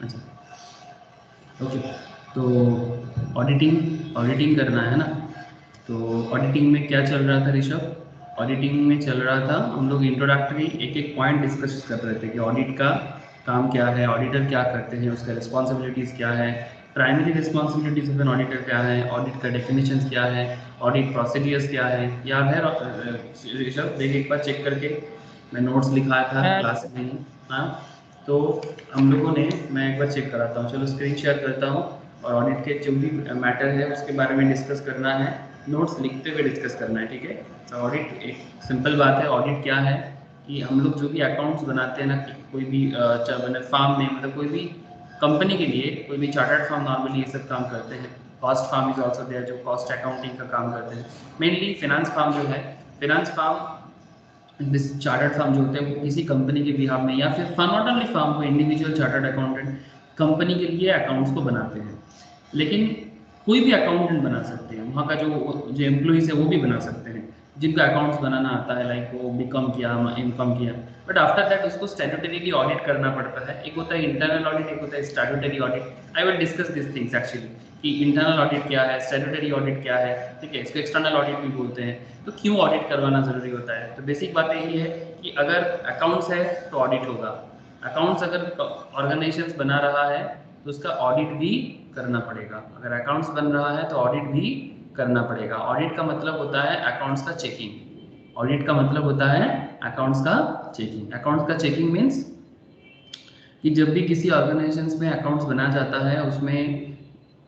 अच्छा, ओके। तो ऑडिटिंग करना है ना। तो ऑडिटिंग में क्या चल रहा था ऋषभ? ऑडिटिंग में चल रहा था, हम लोग इंट्रोडक्टरी एक एक पॉइंट डिस्कस कर रहे थे कि ऑडिट का काम क्या है, ऑडिटर क्या करते हैं, उसका रिस्पॉन्सिबिलिटीज़ क्या है, primary responsibilities of an auditor क्या है, ऑडिट का डेफिनेशन क्या है, ऑडिट प्रोसीडियर्स क्या है। याद है ऋषभ? देख एक बार चेक करके, मैं नोट्स लिखा था मैं क्लास में ही। हाँ, तो हम लोगों ने, मैं एक बार चेक कराता हूँ, चलो स्क्रीन शेयर करता हूँ, और ऑडिट के जो भी मैटर है उसके बारे में डिस्कस करना है, नोट्स लिखते हुए डिस्कस करना है, ठीक है। तो ऑडिट एक सिंपल बात है। ऑडिट क्या है कि हम लोग जो भी अकाउंट्स बनाते हैं ना, कोई भी फार्म में, मतलब कोई भी कंपनी के लिए, कोई भी चार्टर्ड फर्म नॉर्मली ये सब काम करते हैं। Cost firm is also there, जो कॉस्ट अकाउंटिंग का काम करते हैं। मेनली फिनांस फार्म जो है, फिनांस फार्म, चार्टर्ड फर्म जो होते हैं वो किसी कंपनी के बिहाफ में, या फिर नॉट ओनली फर्म, को इंडिविजुअल चार्टर्ड अकाउंटेंट कंपनी के लिए अकाउंट्स को बनाते हैं। लेकिन कोई भी अकाउंटेंट बना सकते हैं, वहाँ का जो एम्प्लॉइज है वो भी बना सकते हैं, जिनका अकाउंट्स बनाना आता है, लाइक वो बीकॉम किया, एमकॉम किया। बट आफ्टर दैट उसको स्टैट्यूटरीली ऑडिट करना पड़ता है। एक होता है इंटरनल ऑडिट, एक होता है statutory audit. I will discuss this things actually, कि इंटरनल ऑडिट क्या है, स्टैट्यूटरी ऑडिट क्या है, ठीक है, इसको एक्सटर्नल ऑडिट भी बोलते हैं। तो क्यों ऑडिट करवाना जरूरी होता है? तो बेसिक बात यही है कि अगर अकाउंट्स है तो ऑडिट होगा। अकाउंट्स अगर ऑर्गेनाइजेशन बना रहा है तो उसका ऑडिट भी करना पड़ेगा। अगर अकाउंट्स बन रहा है तो ऑडिट भी करना पड़ेगा। ऑडिट का मतलब होता है अकाउंट्स का चेकिंग। ऑडिट का मतलब होता है अकाउंट्स का चेकिंग। अकाउंट्स का चेकिंग मीन्स कि जब भी किसी ऑर्गेनाइजेशन में अकाउंट्स बनाया जाता है, उसमें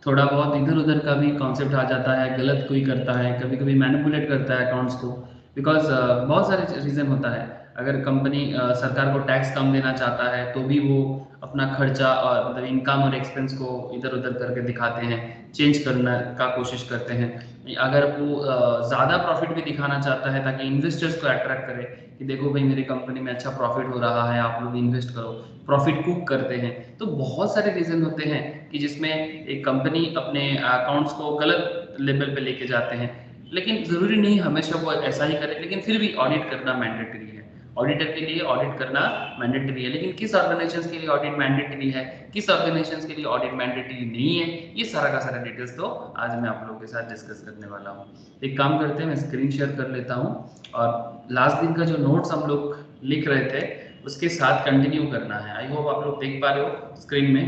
थोड़ा बहुत इधर उधर का भी कॉन्सेप्ट आ जाता है, गलत कोई करता है, कभी कभी मैनिपुलेट करता है अकाउंट्स को। बिकॉज बहुत सारे रीज़न होता है। अगर कंपनी सरकार को टैक्स कम देना चाहता है तो भी वो अपना खर्चा और मतलब इनकम और एक्सपेंस को इधर उधर करके दिखाते हैं, चेंज करने का कोशिश करते हैं। अगर वो ज़्यादा प्रॉफिट भी दिखाना चाहता है ताकि इन्वेस्टर्स को अट्रैक्ट करे कि देखो भाई मेरी कंपनी में अच्छा प्रॉफिट हो रहा है, आप लोग इन्वेस्ट करो, प्रॉफिट कुक करते हैं। तो बहुत सारे रीज़न होते हैं कि जिसमें एक कंपनी अपने अकाउंट्स को गलत लेवल पे लेके जाते हैं। लेकिन ज़रूरी नहीं हमेशा वो ऐसा ही करे, लेकिन फिर भी ऑडिट करना मैंडेटरी है। ऑडिटर के लिए ऑडिट करना मैंडेटरी है। लेकिन किस ऑर्गेनाइजेशन के लिए ऑडिट मैंडेटरी है, किस ऑर्गेनाइजेशन के लिए ऑडिट मैंडेटरी नहीं है, ये सारा का सारा डिटेल्स तो आज मैं आप लोगों के साथ डिस्कस करने वाला हूँ। एक काम करते हैं, मैं स्क्रीन शेयर कर लेता हूँ, और लास्ट दिन का जो नोट्स हम लोग लिख रहे थे उसके साथ कंटिन्यू करना है। आई होप आप लोग देख पा रहे हो स्क्रीन में,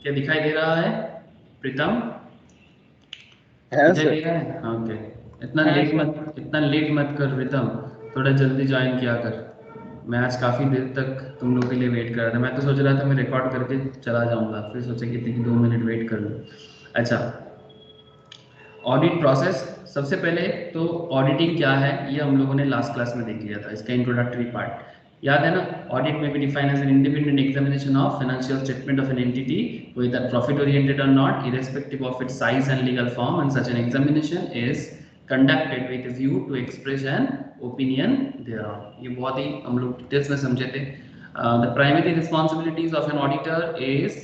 क्या दिखाई दे रहा है प्रीतम? है दिखाई सर। दे रहा है? हाँ, ओके। है सर। इतना लेट मत कर प्रीतम, थोड़ा जल्दी ज्वाइन किया कर। मैं आज काफ़ी देर तक तुम लोग के लिए वेट कर रहा था। मैं तो सोच रहा था मैं रिकॉर्ड करके चला जाऊंगा, फिर सोचा कि 2 मिनट वेट कर लूँ। अच्छा, ऑडिट प्रोसेस। सबसे पहले तो ऑडिटिंग क्या है ये हम लोगों ने लास्ट क्लास में देख लिया था, इसका इंट्रोडक्टरी पार्ट याद है ना। ऑडिट में be defined as an independent examination of financial statement of an entity whether profit oriented or not, irrespective of its size and legal form, and such an examination is conducted with a view to express an opinion thereon। ये बहुत ही हम लोग details में समझे थे। The primary responsibilities of an auditor is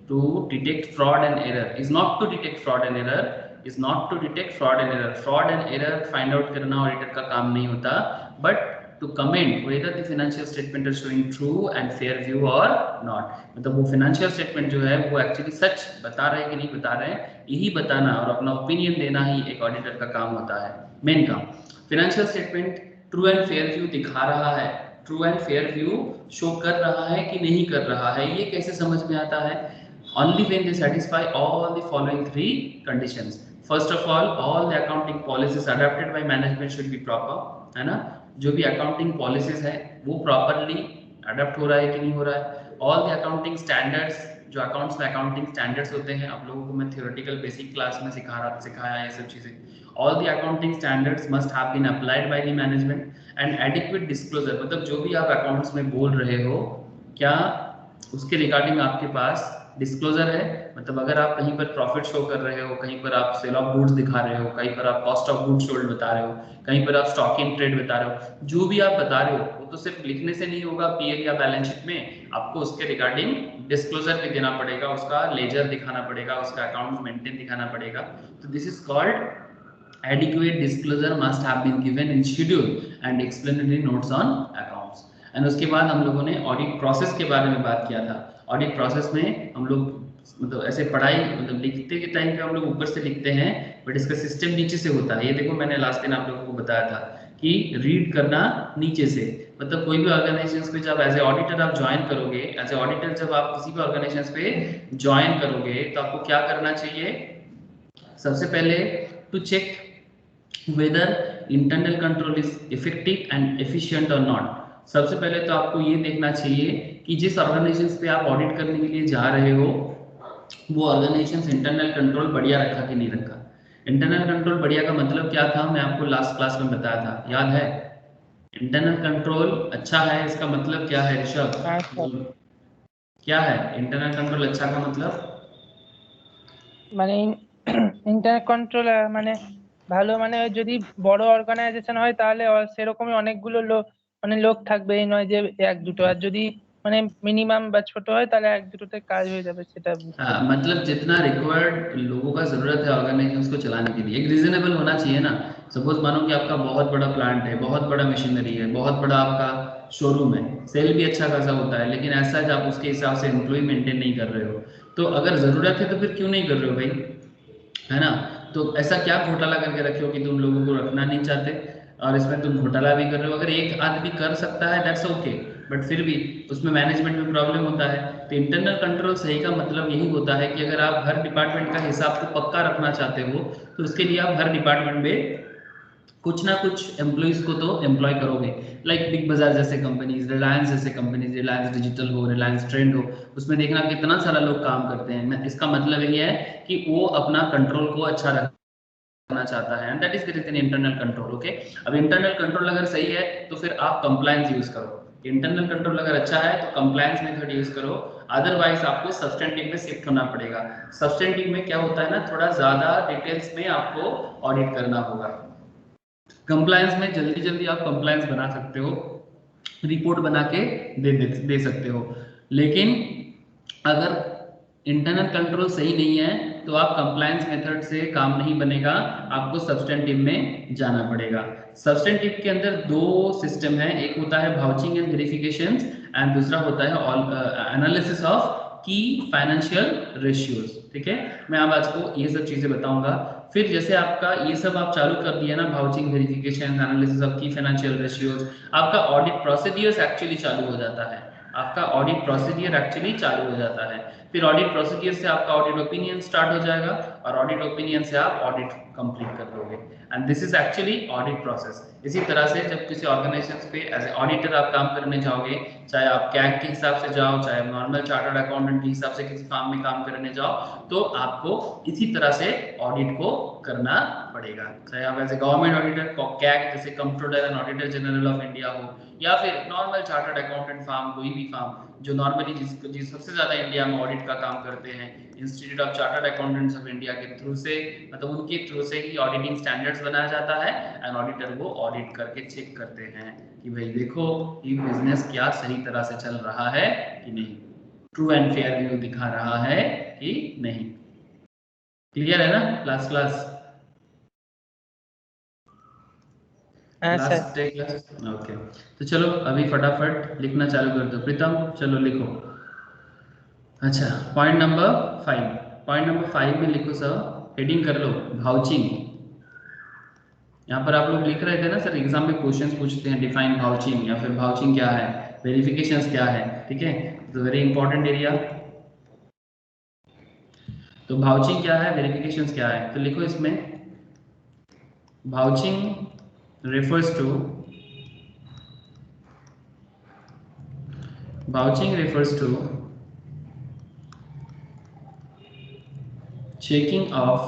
to detect fraud and error, is not to detect fraud and error, is not to detect fraud and error। fraud and error find out करना auditor का काम नहीं होता, but to comment whether the financial statement is showing true and fair view or not। मतलब वो financial statement जो है वो एक्चुअली सच बता रहे हैं कि नहीं बता रहे हैं, यही बताना और अपना ओपिनियन देना ही एक ऑडिटर का काम होता है, मेन काम। Financial statement true and fair view दिखा रहा है, true and fair view show कर रहा है कि नहीं कर रहा है, ये कैसे समझ में आता है? only when they satisfy all the following three conditions। first of all the accounting policies adopted by management should be proper, है ना। जो भी अकाउंटिंग पॉलिसीज है वो प्रॉपरली अडॉप्ट हो रहा है कि नहीं हो रहा है। ऑल द अकाउंटिंग स्टैंडर्ड्स, जो अकाउंट्स में अकाउंटिंग स्टैंडर्ड्स होते हैं, आप लोगों को मैं थियोरेटिकल बेसिक क्लास में सिखाया ये सब चीज़ें। All the accounting standards must have been applied by the management and adequate disclosure. मतलब जो भी आप अकाउंट्स में बोल रहे हो, क्या उसके रिगार्डिंग आपके पास डिस्क्लोजर है? मतलब अगर आप कहीं पर प्रॉफिट शो कर रहे हो, कहीं पर आप सेल ऑफ गुड्स दिखा रहे हो, कहीं पर आप कॉस्ट ऑफ गुड्स सोल्ड बता रहे हो, कहीं पर आप स्टॉक इन ट्रेड बता रहे हो, जो भी आप बता रहे हो वो तो सिर्फ लिखने से नहीं होगा पीएल या बैलेंस शीट में, आपको उसके रिगार्डिंग डिस्क्लोजर भी देना पड़ेगा, उसका लेजर दिखाना पड़ेगा, उसका अकाउंट मेंटेन दिखाना पड़ेगा। तो this is called adequate disclosure must have been given in schedule and explanatory notes on accounts। And उसके बाद हम लोगों ने ऑडिट प्रोसेस के बारे में बात किया था। ऑडिट प्रोसेस में हम लोग मतलब ऐसे पढ़ाई मतलब लिखते के टाइम पे हम लोग ऊपर से लिखते हैं, बट इसका सिस्टम नीचे से होता है। ये देखो मैंने लास्ट दिन आप लोगों को बताया था कि रीड करना नीचे से, मतलब कोई भी ऑर्गेनाइजेशन पे जब एज ए ऑडिटर आप ज्वाइन करोगे, एज ए ऑडिटर जब आप किसी भी ऑर्गेनाइजेशन पे ज्वाइन करोगे तो आपको क्या करना चाहिए? सबसे पहले to check whether internal control is effective and efficient or not। सबसे पहले तो आपको ये देखना चाहिए कि जिस ऑर्गेनाइजेशन पे आप ऑडिट करने के लिए जा रहे हो वो ऑर्गेनाइजेशन इंटरनल कंट्रोल बढ़िया रखा कि नहीं रखा। इंटरनल कंट्रोल बढ़िया का मतलब क्या था, मैं आपको लास्ट क्लास में बताया था, याद है? इंटरनल कंट्रोल अच्छा है इसका मतलब क्या है ऋषभ? हाँ सर। क्या है इंटरनल कंट्रोल अच्छा का मतलब? মানে ইন্টারনেট কন্ট্রোল মানে ভালো, মানে যদি বড় অর্গানাইজেশন হয় তাহলে সেরকমই অনেকগুলো লোক, মানে লোক থাকবে, এই নয় যে এক দুটো। আর যদি মানে মিনিমাম বা ছোট হয় তাহলে এক দুটোতে কাজ হয়ে যাবে, সেটা বুঝতে हाँ, পারছি। मतलब जितना रिक्वायर्ड लोगों का जरूरत है ऑर्गेनाइजेशन को चलाने के लिए एक रीजनेबल होना चाहिए ना। सपोज मानो कि आपका बहुत बड़ा प्लांट है, बहुत बड़ा मशीनरी है, बहुत बड़ा आपका शोरूम है, सेल भी अच्छा खासा होता है, लेकिन ऐसा है आप उसके हिसाब से एम्प्लॉय मेंटेन नहीं कर रहे हो, तो अगर ज़रूरत है तो फिर क्यों नहीं कर रहे हो भाई, है ना? तो ऐसा क्या घोटाला करके रखे हो कि तुम लोगों को रखना नहीं चाहते और इसमें तुम घोटाला भी कर रहे हो। अगर एक आदमी कर सकता है दैट्स ओके, बट फिर भी उसमें मैनेजमेंट में प्रॉब्लम होता है। तो इंटरनल कंट्रोल सही का मतलब यही होता है कि अगर आप हर डिपार्टमेंट का हिसाब को पक्का रखना चाहते हो तो उसके लिए आप हर डिपार्टमेंट में कुछ ना कुछ एम्प्लॉइज को तो एम्प्लॉय करोगे। लाइक बिग बाजार जैसे कंपनीज, रिलायंस जैसे कंपनीज, रिलायंस डिजिटल हो, रिलायंस ट्रेंड हो, उसमें देखना कितना सारा लोग काम करते हैं। इसका मतलब ये है कि वो अपना कंट्रोल को अच्छा रखना चाहता है, and that is the internal control. Okay, अब इंटरनल कंट्रोल अगर सही है तो फिर आप कंप्लायंस यूज करो। इंटरनल कंट्रोल अगर अच्छा है तो कंप्लायंस मेथड यूज करो, अदरवाइज आपको सब्सटेंटिव में शिफ्ट होना पड़ेगा। सब्सटेंटिव में क्या होता है ना, थोड़ा ज्यादा डिटेल्स में आपको ऑडिट करना होगा। कंप्लायंस में जल्दी जल्दी आप कंप्लायंस बना सकते हो, रिपोर्ट बना के दे सकते हो, लेकिन अगर इंटरनल कंट्रोल सही नहीं है तो आप कंप्लायंस मेथड से काम नहीं बनेगा, आपको सब्सटेंटिव में जाना पड़ेगा। सब्सटेंटिव के अंदर दो सिस्टम है, एक होता है वाउचिंग एंड वेरिफिकेशन एंड दूसरा होता है एनालिसिस ऑफ की फाइनेंशियल रेशियोज। ठीक है, मैं अब आज को ये सब चीजें बताऊंगा। फिर जैसे आपका ये सब आप चालू कर दिया ना, वाउचिंग, वेरिफिकेशन, एनालिसिस ऑफ की फाइनेंशियल रेशियोज, आपका ऑडिट प्रोसीडियर्स एक्चुअली चालू हो जाता है। आपका ऑडिट प्रोसीडियर एक्चुअली चालू हो जाता है। फिर ऑडिट प्रोसीडियर से आपका ऑडिट ओपिनियन स्टार्ट हो जाएगा और ऑडिट ओपिनियन से आप ऑडिट कंप्लीट कर लोगे, and this is actually audit process. इसी तरह से जब किसी ऑर्गेनाइजेशन पे एज ए ऑडिटर आप काम करने जाओगे, चाहे आप कैग के हिसाब से जाओ, चाहे नॉर्मल चार्टर्ड अकाउंटेंट के हिसाब से किसी फर्म में काम करने जाओ, तो आपको इसी तरह से ऑडिट को करना पड़ेगा। चाहे आप as a government auditor CAG जैसे controller and auditor general of India हो, या फिर नॉर्मल चार्टर्ड अकाउंटेंट फर्म, कोई भी फर्म जो नॉर्मली जिस सबसे ज्यादा इंडिया में ऑडिट का काम करते हैं, institute of chartered accountants of India के थ्रू से, मतलब उनके थ्रू से ही ऑडिटिंग स्टैंडर्ड्स बनाया जाता है, एंड ऑडिटर वो ऑडिट करके चेक करते हैं कि भाई देखो ये बिजनेस क्या सही तरह से चल रहा है कि नहीं, ट्रू एंड फेयर व्यू दिखा रहा है कि नहीं। क्लियर है ना क्लास? हाँ sir. Last day class, okay. तो चलो अभी फटाफट लिखना चालू कर दो। प्रीतम चलो लिखो। अच्छा, पॉइंट नंबर 5, पॉइंट नंबर 5 में लिखो सर, हेडिंग कर लो वाउचिंग। यहाँ पर आप लोग लिख रहे थे ना सर, एग्जाम में क्वेश्चंस पूछते हैं डिफाइन वाउचिंग, या फिर वाउचिंग क्या है, वेरिफिकेशंस क्या है, ठीक है, तो वेरी इंपॉर्टेंट एरिया। तो वाउचिंग क्या है, वेरिफिकेशंस क्या है, तो लिखो इसमें vouching refers to checking of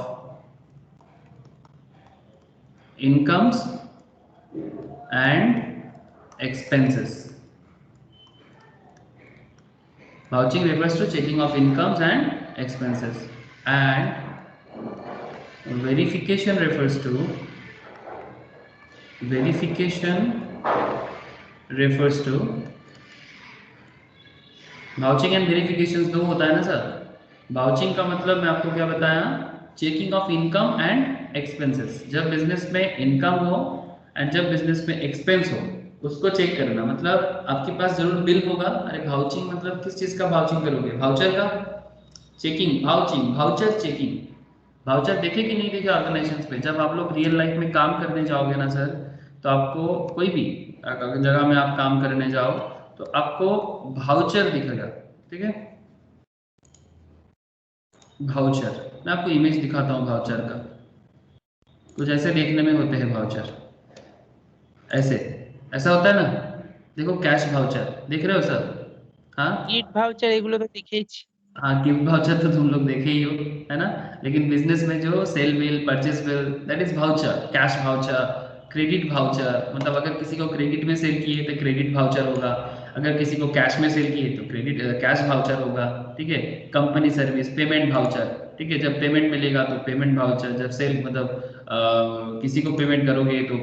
incomes and expenses. Vouching refers to checking of incomes and expenses, and verification refers to vouching and verification दो होता है ना सर। वाउचिंग का मतलब मैं आपको क्या बताया, checking of income and expenses. जब बिजनेस में इनकम हो एंड जब बिजनेस में एक्सपेंस हो उसको चेक करना, मतलब आपके पास जरूर बिल होगा। अरे भाउचिंग मतलब किस चीज का भाउचिंग करोगे? भाउचर का चेकिंग, भाउचिंग, भाउचर चेकिंग। भाउचर देखे कि नहीं देखे ऑर्गेनाइजेशन पे? जब आप लोग रियल लाइफ में काम करने जाओगे ना सर, तो आपको कोई भी जगह में आप काम करने जाओ तो आपको भाउचर दिखेगा, ठीक है? भाउचर, मैं आपको इमेज दिखाता हूँ भाउचर का। कुछ ऐसे देखने में होते हैं भाउचर, ऐसे, ऐसा होता है ना। देखो कैश भाउचर देख रहे हो सर? हाँ गिफ्ट भाउचर এগুলো তো দেখেইছি। हाँ, गिफ्ट भाउचर तो तुम लोग देखे ही हो, है ना? लेकिन बिजनेस में जो sale bill, purchase bill, that is voucher. Cash voucher, credit voucher, मतलब अगर किसी को क्रेडिट में सेल किए तो क्रेडिट भाउचर होगा, अगर किसी को कैश में सेल किए तो क्रेडिट कैश भाउचर होगा, ठीक है? कंपनी सर्विस, पेमेंट भाउचर, ठीक है? जब पेमेंट मिलेगा तो पेमेंट भाउचर, जब सेल मतलब किसी को पेमेंट करोगे तो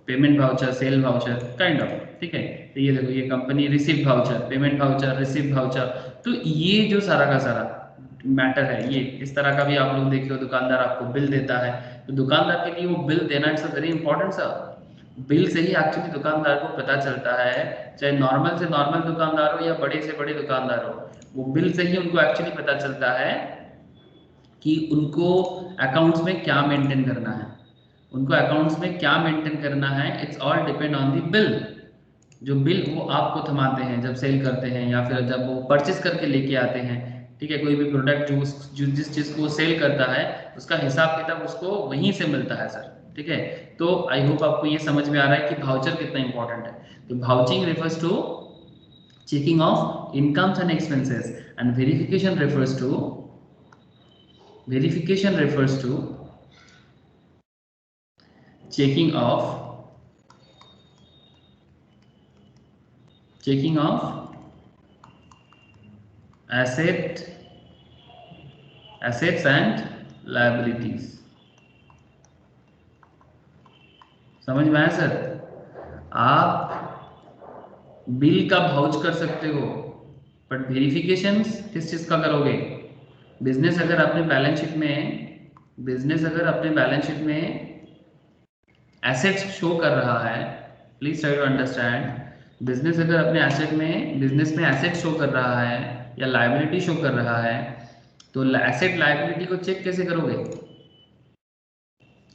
payment voucher, sale voucher kind of, ठीक है? तो ये देखो, ये company receive voucher, payment voucher, receive voucher. तो ये जो सारा का सारा मैटर है, ये इस तरह का भी आप लोग देखिए, दुकानदार आपको बिल देता है, तो दुकानदार के लिए वो बिल देना इट्स अ वेरी इंपॉर्टेंट सा। बिल से ही एक्चुअली दुकानदार को पता चलता है, चाहे नॉर्मल से नॉर्मल दुकानदार हो या बड़े से बड़े दुकानदार हो, वो बिल से ही उनको एक्चुअली पता चलता है कि उनको अकाउंट्स में क्या मेंटेन करना है, उनको अकाउंट्स में क्या मेंटेन करना है। It's all depend on the bill. जो बिल वो आपको थमाते हैं जब सेल करते हैं या फिर जब वो परचेस करके लेके आते हैं, ठीक है? कोई भी प्रोडक्ट जो जिस चीज़ को सेल करता है उसका हिसाब किताब उसको वहीं से मिलता है सर, ठीक है? तो आई होप आपको ये समझ में आ रहा है कि भाउचर कितना इंपॉर्टेंट है। तो vouching refers to checking of incomes and expenses, and verification refers to checking of assets and liabilities। समझ में आया सर? आप बिल का भाउच कर सकते हो, बट वेरिफिकेशन किस चीज का करोगे? बिजनेस अगर अपने बैलेंस शीट में एसेट्स शो कर रहा है, please try to understand. Business में एसेट शो कर रहा है या लाइबिलिटी शो कर रहा है, तो एसेट लाइबिलिटी को चेक कैसे करोगे?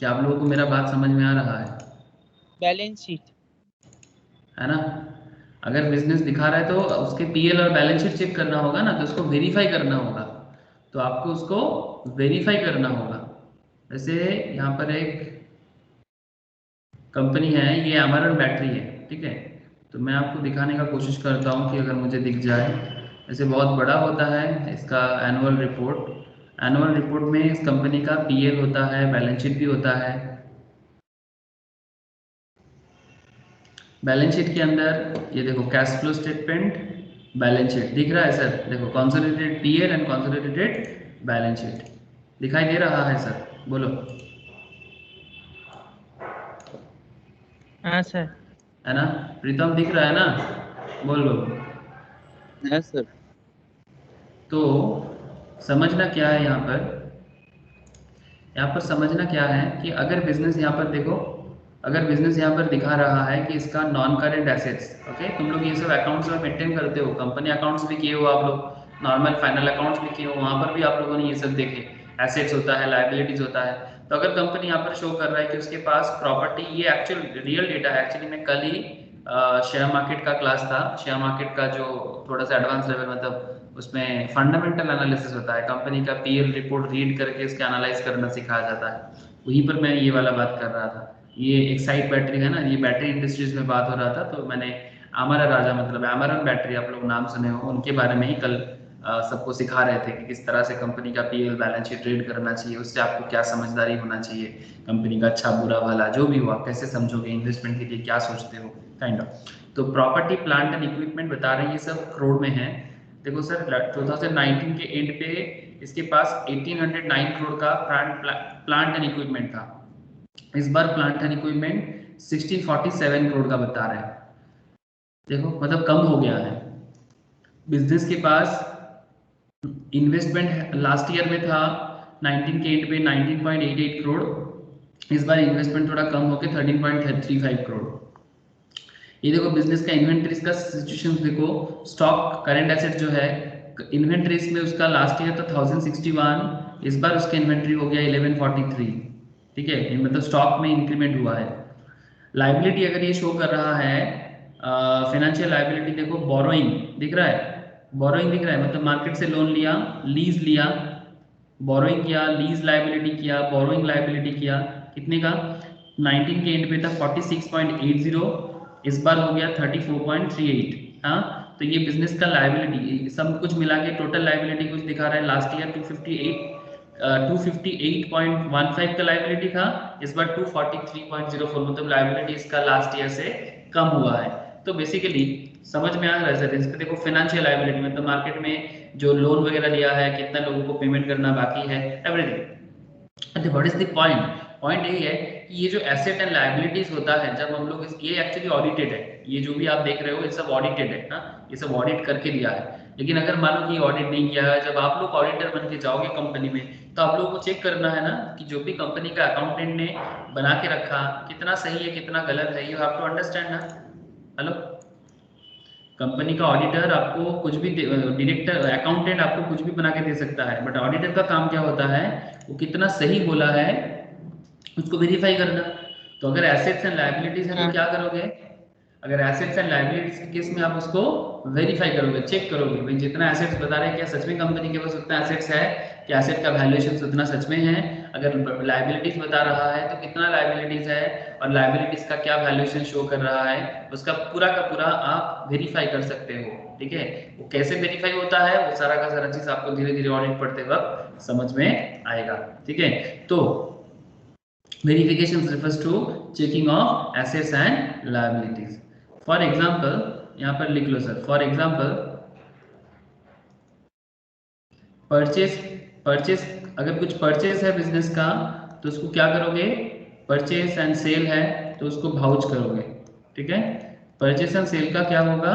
क्या आप लोगों को मेरा बात समझ में आ रहा है? बैलेंस शीट, है ना? अगर बिजनेस दिखा रहा है तो उसके पीएल और बैलेंस शीट चेक करना होगा ना, तो उसको वेरीफाई करना होगा, तो आपको उसको वेरीफाई करना होगा। जैसे यहाँ पर एक कंपनी है, ये अमरन बैटरी है, ठीक है? तो मैं आपको दिखाने का कोशिश करता हूँ कि अगर मुझे दिख जाए। ऐसे बहुत बड़ा होता है इसका एनुअल रिपोर्ट में इस कंपनी का पीएल होता है, बैलेंस शीट भी होता है। बैलेंस शीट के अंदर ये देखो, cash flow statement, balance sheet दिख रहा है सर? देखो, consolidated PL and consolidated balance sheet दिखाई दे रहा है सर? बोलो। हाँ सर। है ना? प्रीतम दिख रहा है ना? बोलो। है सर। तो समझना क्या है यहाँ पर समझना क्या है कि अगर बिजनेस यहाँ पर देखो, अगर बिजनेस यहाँ पर दिखा रहा है कि इसका नॉन करेंट एसेट्स, ओके? तुम लोग ये सब अकाउंट्स में मेंटेन करते हो, कंपनी अकाउंट्स भी किए हो आप लोग, नॉर्मल फाइनल अकाउंट्स भी किए हो, वहां पर भी आप लोगों ने ये सब देखे, एसेट्स होता है, लाइबिलिटीज होता है। तो अगर कंपनी यहाँ पर शो कर रहा है कि उसके पास प्रॉपर्टी, ये एक्चुअल रियल डेटा है। एक्चुअली मैं कल ही शेयर मार्केट का क्लास था, शेयर मार्केट का जो थोड़ा सा एडवांस लेवल, मतलब उसमें फंडामेंटल एनालिसिस होता है, कंपनी का पीएल रिपोर्ट रीड करके उसके एनालाइज करना सिखाया जाता है, वहीं पर मैं ये वाला बात कर रहा था। ये एक्साइट बैटरी है ना, ये बैटरी इंडस्ट्रीज में बात हो रहा था, तो मैंने अमरा राजा, मतलब अमरन बैटरी, आप लोग नाम सुने हो, उनके बारे में ही कल सबको सिखा रहे थे कि किस तरह से कंपनी का पीएल बैलेंस शीट ट्रेड करना चाहिए, उससे आपको क्या समझदारी होना चाहिए, कंपनी का अच्छा बुरा भला जो भी हो आप कैसे समझोगे, इन्वेस्टमेंट के लिए क्या सोचते हो, काइंड ऑफ। तो प्रॉपर्टी प्लांट एंड इक्विपमेंट बता रहे हैं, ये सब करोड़ में है। देखो सर, 2019 के एंड पे इसके पास 1809 करोड़ का प्लांट एंड इक्विपमेंट था। इस बार प्लांट एंड इक्विपमेंट 1647 करोड़ का बता रहे हैं। देखो मतलब कम हो गया है। बिजनेस के पास इन्वेस्टमेंट लास्ट ईयर में था 19 के एंड पे 19.88 करोड़, इस बार इन्वेस्टमेंट थोड़ा कम होकर 13.35 करोड़। ये देखो बिजनेस का इन्वेंट्रीज का सिचुएशन देखो, स्टॉक करंट एसेट जो है इन्वेंट्रीज में उसका लास्ट ईयर तो 1061, इस बार उसका इन्वेंट्री हो गया 1143, ठीक है, मतलब स्टॉक में इंक्रीमेंट हुआ है। लाइबिलिटी अगर ये शो कर रहा है फाइनेंशियल लाइबिलिटी देखो, बोरोइंग दिख रहा है, बोरोइंग दिख रहा है मतलब मार्केट से लोन लिया, लीज लिया, बोरोइंग किया, लीज लाइबिलिटी किया, बोरोइंग लाइबिलिटी किया, कितने का 19 के एंड पे था 46.80, इस बार हो गया 34.38। हाँ, तो ये बिजनेस का लाइबिलिटी सब कुछ मिला के टोटल लाइबिलिटी कुछ दिखा रहा है, लास्ट ईयर 258.15 का लाइबिलिटी था, इस बार 243.04, मतलब लाइबिलिटी इसका लास्ट ईयर से कम हुआ है। तो बेसिकली समझ में आ रहा है सर, इसका देखो फाइनेंशियल लाइबिलिटी मतलब मार्केट में जो लोन वगैरह लिया है, कितना लोगों को पेमेंट करना बाकी है, everything. What is the point? Point यही है कि ये जो एसेट एंड लाइबिलिटीज होता है, जब हम लोग ये एक्चुअली ऑडिटेड है, ये जो भी आप देख रहे हो ये सब ऑडिटेड है ना, ये सब ऑडिट करके दिया है। लेकिन अगर मान लो कि ऑडिट नहीं किया है, जब आप लोग ऑडिटर बन के जाओगे कंपनी में, तो आप लोगों को चेक करना है ना कि जो भी कंपनी का अकाउंटेंट ने बना के रखा कितना सही है कितना गलत है, यू हैव टू अंडरस्टैंड ना। हेलो, कंपनी का ऑडिटर आपको कुछ भी, डायरेक्टर अकाउंटेंट आपको कुछ भी बना के दे सकता है, बट ऑडिटर का काम क्या होता है, वो कितना सही बोला है उसको वेरीफाई करना। तो अगर एसेट्स एंड लायबिलिटीज है तो क्या करोगे, अगर एसेट्स एंड लायबिलिटीज के केस में आप उसको वेरीफाई करोगे, चेक करोगे भाई जितना एसेट्स बता रहे हैं क्या सच में कंपनी के पास उतना एसेट्स है, क्या एसेट का वैल्यूएशन उतना सच में है, अगर लायबिलिटीज बता रहा है तो कितना लायबिलिटीज है और लायबिलिटीज का क्या वैल्यूएशन शो कर रहा है, उसका पूरा का पूरा आप वेरीफाई कर सकते हो। ठीक है, वो कैसे वेरीफाई होता है वो सारा का सारा चीज आपको धीरे धीरे ऑडिट पढ़ते वक्त समझ में आएगा। ठीक है, तो verification refers to checking of assets and liabilities. For example, यहाँ पर लिख लो सर, for example परचेस अगर कुछ परचेस है बिजनेस का तो उसको क्या करोगे, परचेस एंड सेल है तो उसको भाउच करोगे। ठीक है, परचेस एंड सेल का क्या होगा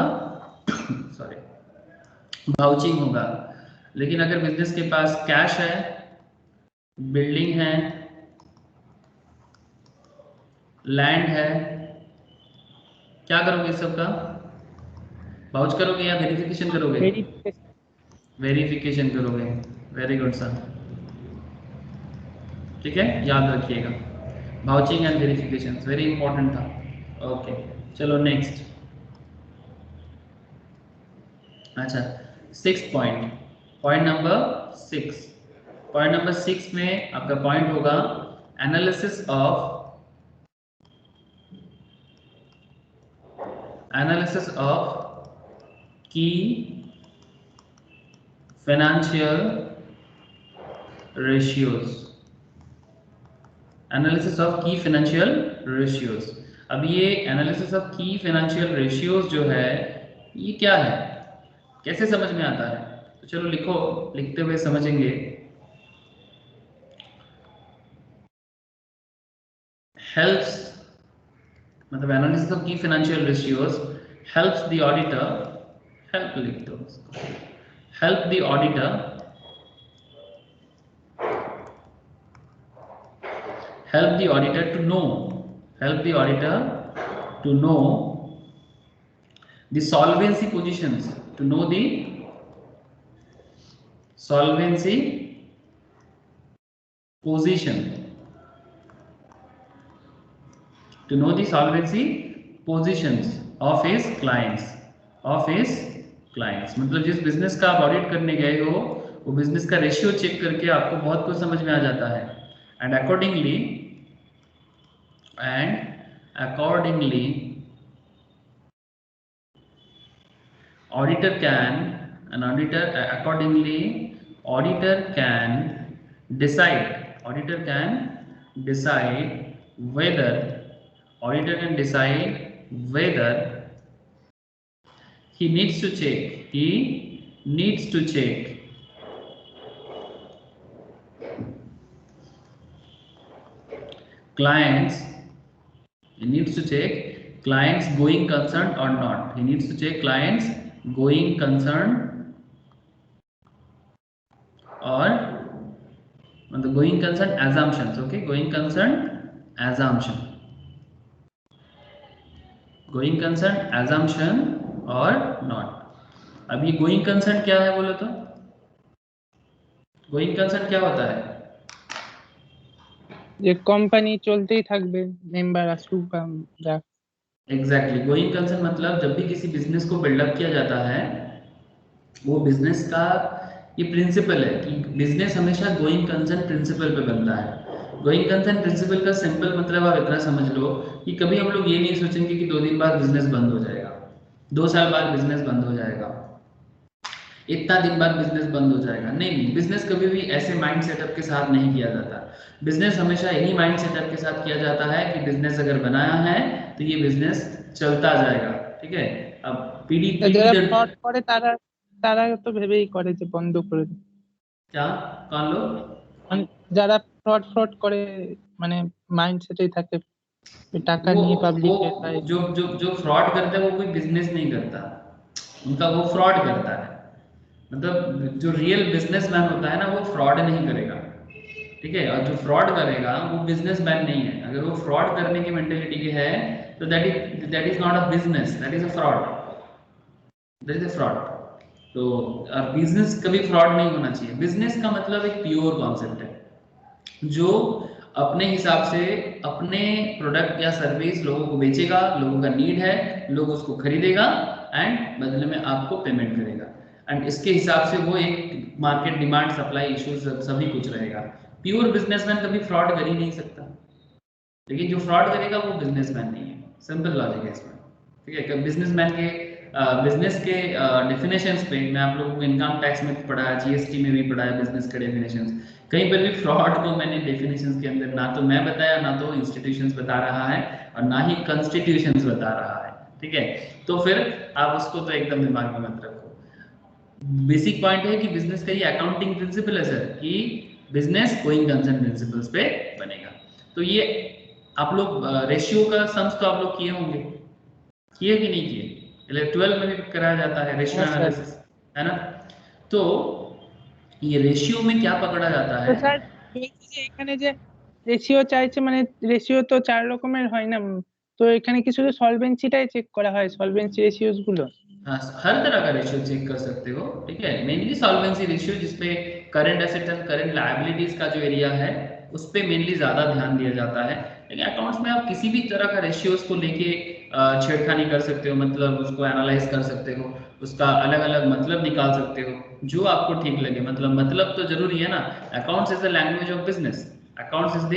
सॉरी भाउचिंग होगा। लेकिन अगर बिजनेस के पास कैश है, बिल्डिंग है, लैंड है, क्या करोगे सबका, भाउच करोगे या वेरिफिकेशन करोगे? वेरिफिकेशन करोगे। वेरी गुड सर, ठीक है, याद रखिएगा भाउचिंग एंड वेरिफिकेशन वेरी इंपॉर्टेंट था। ओके चलो नेक्स्ट। अच्छा 6 पॉइंट, पॉइंट नंबर 6 में आपका पॉइंट होगा एनालिसिस ऑफ की फाइनेंशियल रेशियोज, एनालिसिस ऑफ की फाइनेंशियल रेशियोज। अब ये एनालिसिस ऑफ की फाइनेंशियल रेशियोज जो है ये क्या है, कैसे समझ में आता है, तो चलो लिखो, लिखते हुए समझेंगे। हेल्प्स मतलब एनालिसिस ऑफ की financial ratios helps the auditor, help लिख दो, help the auditor help the auditor to know the solvency positions, to know the solvency position, to know the solvency positions of his clients, मतलब जिस business का आप audit करने गए हो वो बिजनेस का रेशियो चेक करके आपको बहुत कुछ समझ में आ जाता है। And accordingly auditor can decide whether he needs to check clients, going concern or not. He needs to check clients going concern or the going concern assumptions. Okay, going concern assumption. Going concern, assumption और not. अब ये going concern क्या है बोलो तो? Going concern क्या होता है? যে কোম্পানি চলতেই থাকবে, মেম্বার আসুক বা যাক। एग्जैक्टली, गोइंग कंसर्न मतलब जब भी किसी बिजनेस को बिल्डअप किया जाता है, वो बिजनेस का ये प्रिंसिपल है कि बिजनेस हमेशा गोइंग कंसर्न प्रिंसिपल पे बनता है। गोइंग कंसर्न प्रिंसिपल का सिंपल मतलब आप इतना समझ लो कि कभी हम लोग ये नहीं सोचेंगे कि 2 दिन बाद बिजनेस बंद हो जाएगा, 2 साल बाद बिजनेस बंद हो जाएगा, इतना दिन बाद बिजनेस बंद हो जाएगा। नहीं, बिजनेस कभी भी ऐसे माइंड सेटअप के साथ नहीं किया जाता। बिजनेस हमेशा यही माइंड सेटअप के साथ किया जाता है कि बिजनेस अगर बनाया है तो ये बिजनेस चलता जाएगा। ठीक है, अब पीढ़ी তা पीढ़ी যারা दर ফ্রড করে তারা তারা তো ভেবেই করে যে বন্ধ করে দেবে। क्या, कौन लोग? মানে যারা ফ্রড করে, মানে মাইন্ডসেটেই থাকে যে টাকা वो নিয়ে वो পাবলিকের বা जो जो जो फ्रॉड करता है वो कोई बिजनेस नहीं करता, उनका वो फ्रॉड करता है। मतलब जो रियल बिजनेसमैन होता है ना, वो फ्रॉड नहीं करेगा। ठीक है, और जो फ्रॉड करेगा वो बिजनेसमैन नहीं है। अगर वो फ्रॉड करने की मेंटेलिटी के है तो that is not a business, that is a fraud, that is a fraud. तो बिजनेस कभी फ्रॉड नहीं होना चाहिए। बिजनेस का मतलब एक प्योर कॉन्सेप्ट है जो अपने हिसाब से अपने प्रोडक्ट या सर्विस लोगों को बेचेगा, लोगों का नीड है, लोग उसको खरीदेगा एंड बदले में आपको पेमेंट करेगा, एंड इसके हिसाब से वो एक मार्केट डिमांड सप्लाई इश्यूज सभी कुछ रहेगा। प्योर बिजनेसमैन कभी फ्रॉड कर ही नहीं सकता, लेकिन जो फ्रॉड करेगा वो बिजनेसमैन नहीं है। सिंपल लॉजिक है इसमें। ठीक है, बिजनेसमैन के बिजनेस के डेफिनेशंस पे मैं आप लोगों को इनकम टैक्स में पढ़ा है, जीएसटी में भी पढ़ा है बिजनेस के डेफिनेशंस। कहीं पर भी फ्रॉड को मैंने डेफिनेशंस के अंदर ना तो मैं बताया, ना तो इंस्टीट्यूशंस बता रहा है, और ना ही कॉन्स्टिट्यूशंस बता रहा है। ठीक है, तो फिर आप उसको तो एकदम दिमाग में मत रखो। बेसिक पॉइंट है कि बिजनेस का ये अकाउंटिंग प्रिंसिपल है सर, कि बिजनेस गोइंग कंसर्न प्रिंसिपल्स पे बनेगा। तो ये आप लोग रेशियो का सम्स तो आप लोग किए होंगे, किए कि नहीं किए? 12 में भी कराया जाता है रेशियो হ্যাঁ স্যার। एनालिसिस, है ना? तो ये रेशियो में क्या पकड़ा जाता তো है? স্যার বলছি যে এখানে যে রেশিও চাইছে, মানে রেশিও তো 4 রকমের হয় না, তো এখানে কি শুধু সলভেন্সিটাই চেক করা হয়, সলভেন্সি রেশিওস गुलो? हाँ, हर तरह का रेशियो चेक कर सकते हो। ठीक है, मेनली सॉल्वेंसी रेशियो जिसपे current asset and current liabilities का जो एरिया है उस पे मेनली ज्यादा ध्यान दिया जाता है। लेकिन अकाउंट्स में आप किसी भी तरह का रेशियोज को लेके छेड़खानी कर सकते हो, मतलब उसको एनालाइज कर सकते हो, उसका अलग अलग मतलब निकाल सकते हो, जो आपको ठीक लगे। मतलब तो जरूरी है ना। Accounts is the language of business, accounts is the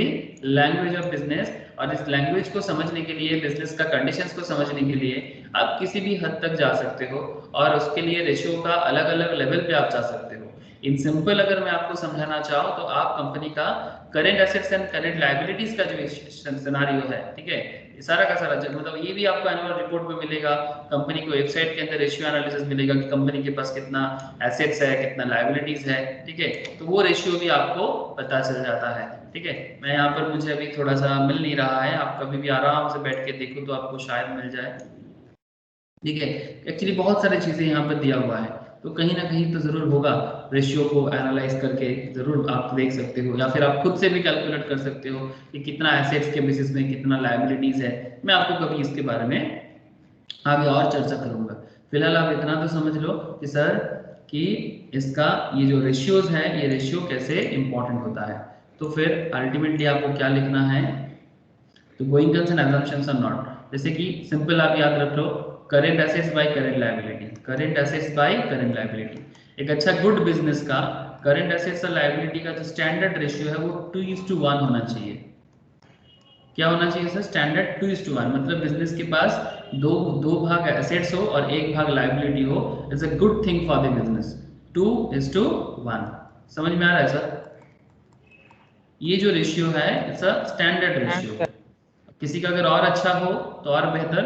language of business, और इस लैंग्वेज को समझने के लिए, बिजनेस का कंडीशंस को समझने के लिए आप किसी भी हद तक जा सकते हो, और उसके लिए रेशियो का अलग अलग लेवल पे आप जा सकते हो। इन सिंपल अगर मैं आपको समझाना चाहूँ तो आप कंपनी का current assets and current liabilities का जो सिनेरियो है, ठीक है, ये सारा का सारा मतलब ये भी आपको एनुअल रिपोर्ट में मिलेगा। कंपनी को वेबसाइट के अंदर रेशियो एनालिसिस मिलेगा कि कंपनी के पास कितना एसेट्स है, कितना लायबिलिटीज है। ठीक है, तो वो रेशियो भी आपको पता चल जाता है। ठीक है, मैं यहाँ पर मुझे अभी थोड़ा सा मिल नहीं रहा है, आप कभी भी आराम से बैठ के देखो तो आपको शायद मिल जाए। ठीक है, एक्चुअली बहुत सारी चीजें यहाँ पर दिया हुआ है, तो कहीं ना कहीं तो जरूर होगा। रेशियो को एनालाइज करके जरूर आप देख सकते हो, या फिर आप खुद से भी कैलकुलेट कर सकते हो कि कितना एसेट्स के बेसिस में कितना लायबिलिटीज है। मैं आपको कभी इसके बारे में आगे और चर्चा करूंगा। फिलहाल आप इतना तो समझ लो कि सर कि इसका ये जो रेशियोज है, ये रेशियो कैसे इंपॉर्टेंट होता है। तो फिर अल्टीमेटली आपको क्या लिखना है, तो गोइंग कंसर्न assumptions और नॉट। जैसे कि सिंपल आप याद रख लो, current assets by current liability, current assets by current liability. एक अच्छा गुड बिजनेस का करेंट एसेट्स और लायबिलिटी का जो स्टैंडर्ड रेशियो है वो 2:1 होना चाहिए। क्या होना चाहिए सर? स्टैंडर्ड 2:1, मतलब बिजनेस के पास दो दो भाग एसेट्स हो और एक भाग लायबिलिटी हो, is a good thing for the business. 2:1 समझ में आ रहा है सर? ये जो रेशियो है इट्स अ स्टैंडर्ड হ্যাঁ रेशियो। স্যার। किसी का अगर और अच्छा हो तो और बेहतर,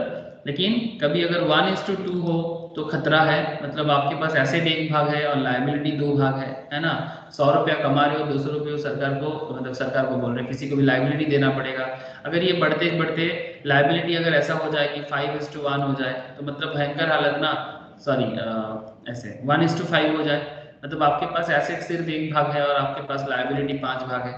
लेकिन कभी अगर 1:2 हो तो खतरा है। मतलब आपके पास एसेट एक भाग है और लायबिलिटी 2 भाग है ना? 100 रुपया कमा रहे हो, 200 रुपये सरकार को, मतलब सरकार को बोल रहे हैं, किसी को भी लायबिलिटी देना पड़ेगा। अगर ये बढ़ते बढ़ते लायबिलिटी अगर ऐसा हो जाए कि 5:1 हो जाए तो मतलब भयंकर हालत ना। सॉरी, ऐसे 1:5 हो जाए, मतलब आपके पास एसेट सिर्फ एक भाग है और आपके पास लायबिलिटी 5 भाग है।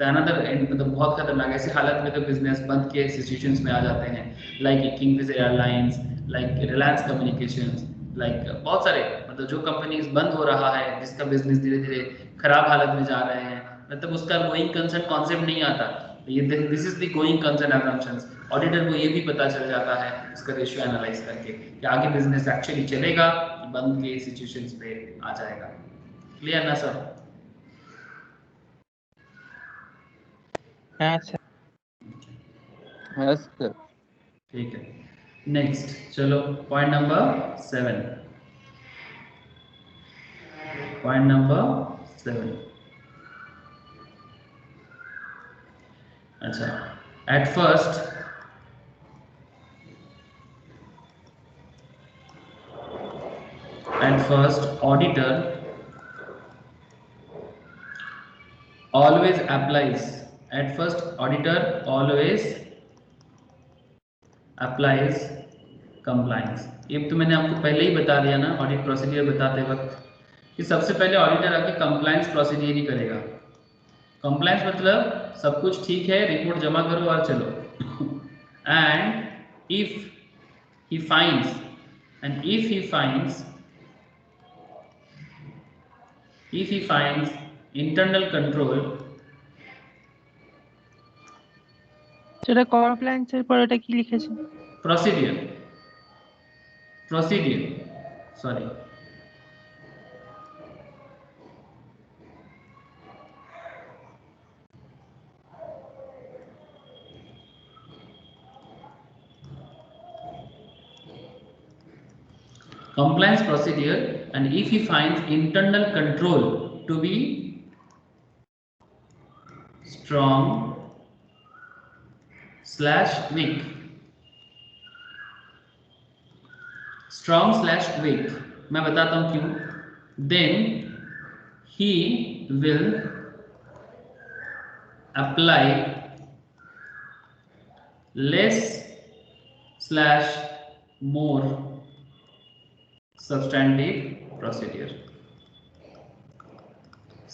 अनदर मतलब बहुत खतरनाक ऐसी हालत में तो बिजनेस बंद के सिचुएशंस में आ जाते हैं, like Kingfisher airlines, like Reliance communications, like बहुत सारे मतलब जो कंपनीज बंद हो रहा है, जिसका बिजनेस धीरे धीरे खराब हालत में जा रहे हैं, मतलब उसका गोइंग कंसर्न कॉन्सेप्ट नहीं आता, ये this is the going concern assumptions. Auditor को ये भी पता चल जाता है इसका रेशियो एनालाइज करके कि आगे बिजनेस एक्चुअली चलेगा, बंद के सिचुएशंस पे आ जाएगा। क्लियर ना सर? हाँ सर। Yes, sir. ठीक है, नेक्स्ट चलो पॉइंट नंबर 7। पॉइंट नंबर 7, अच्छा, at first auditor always applies, at first auditor always applies compliance। ये तो मैंने आपको पहले ही बता दिया ना ऑडिट प्रोसीजर बताते वक्त कि सबसे पहले ऑडिटर आके कंप्लायंस प्रोसीजर ही करेगा। कंप्लायंस मतलब सब कुछ ठीक है, रिपोर्ट जमा करो और चलो। And if he finds internal control, সেটা কমপ্লায়েন্সের পর এটা কি লিখেছে? procedure sorry, compliance procedure, and if he finds internal control to be strong / weak, मैं बताता हूं क्यों, then he will apply less / more substantive procedure।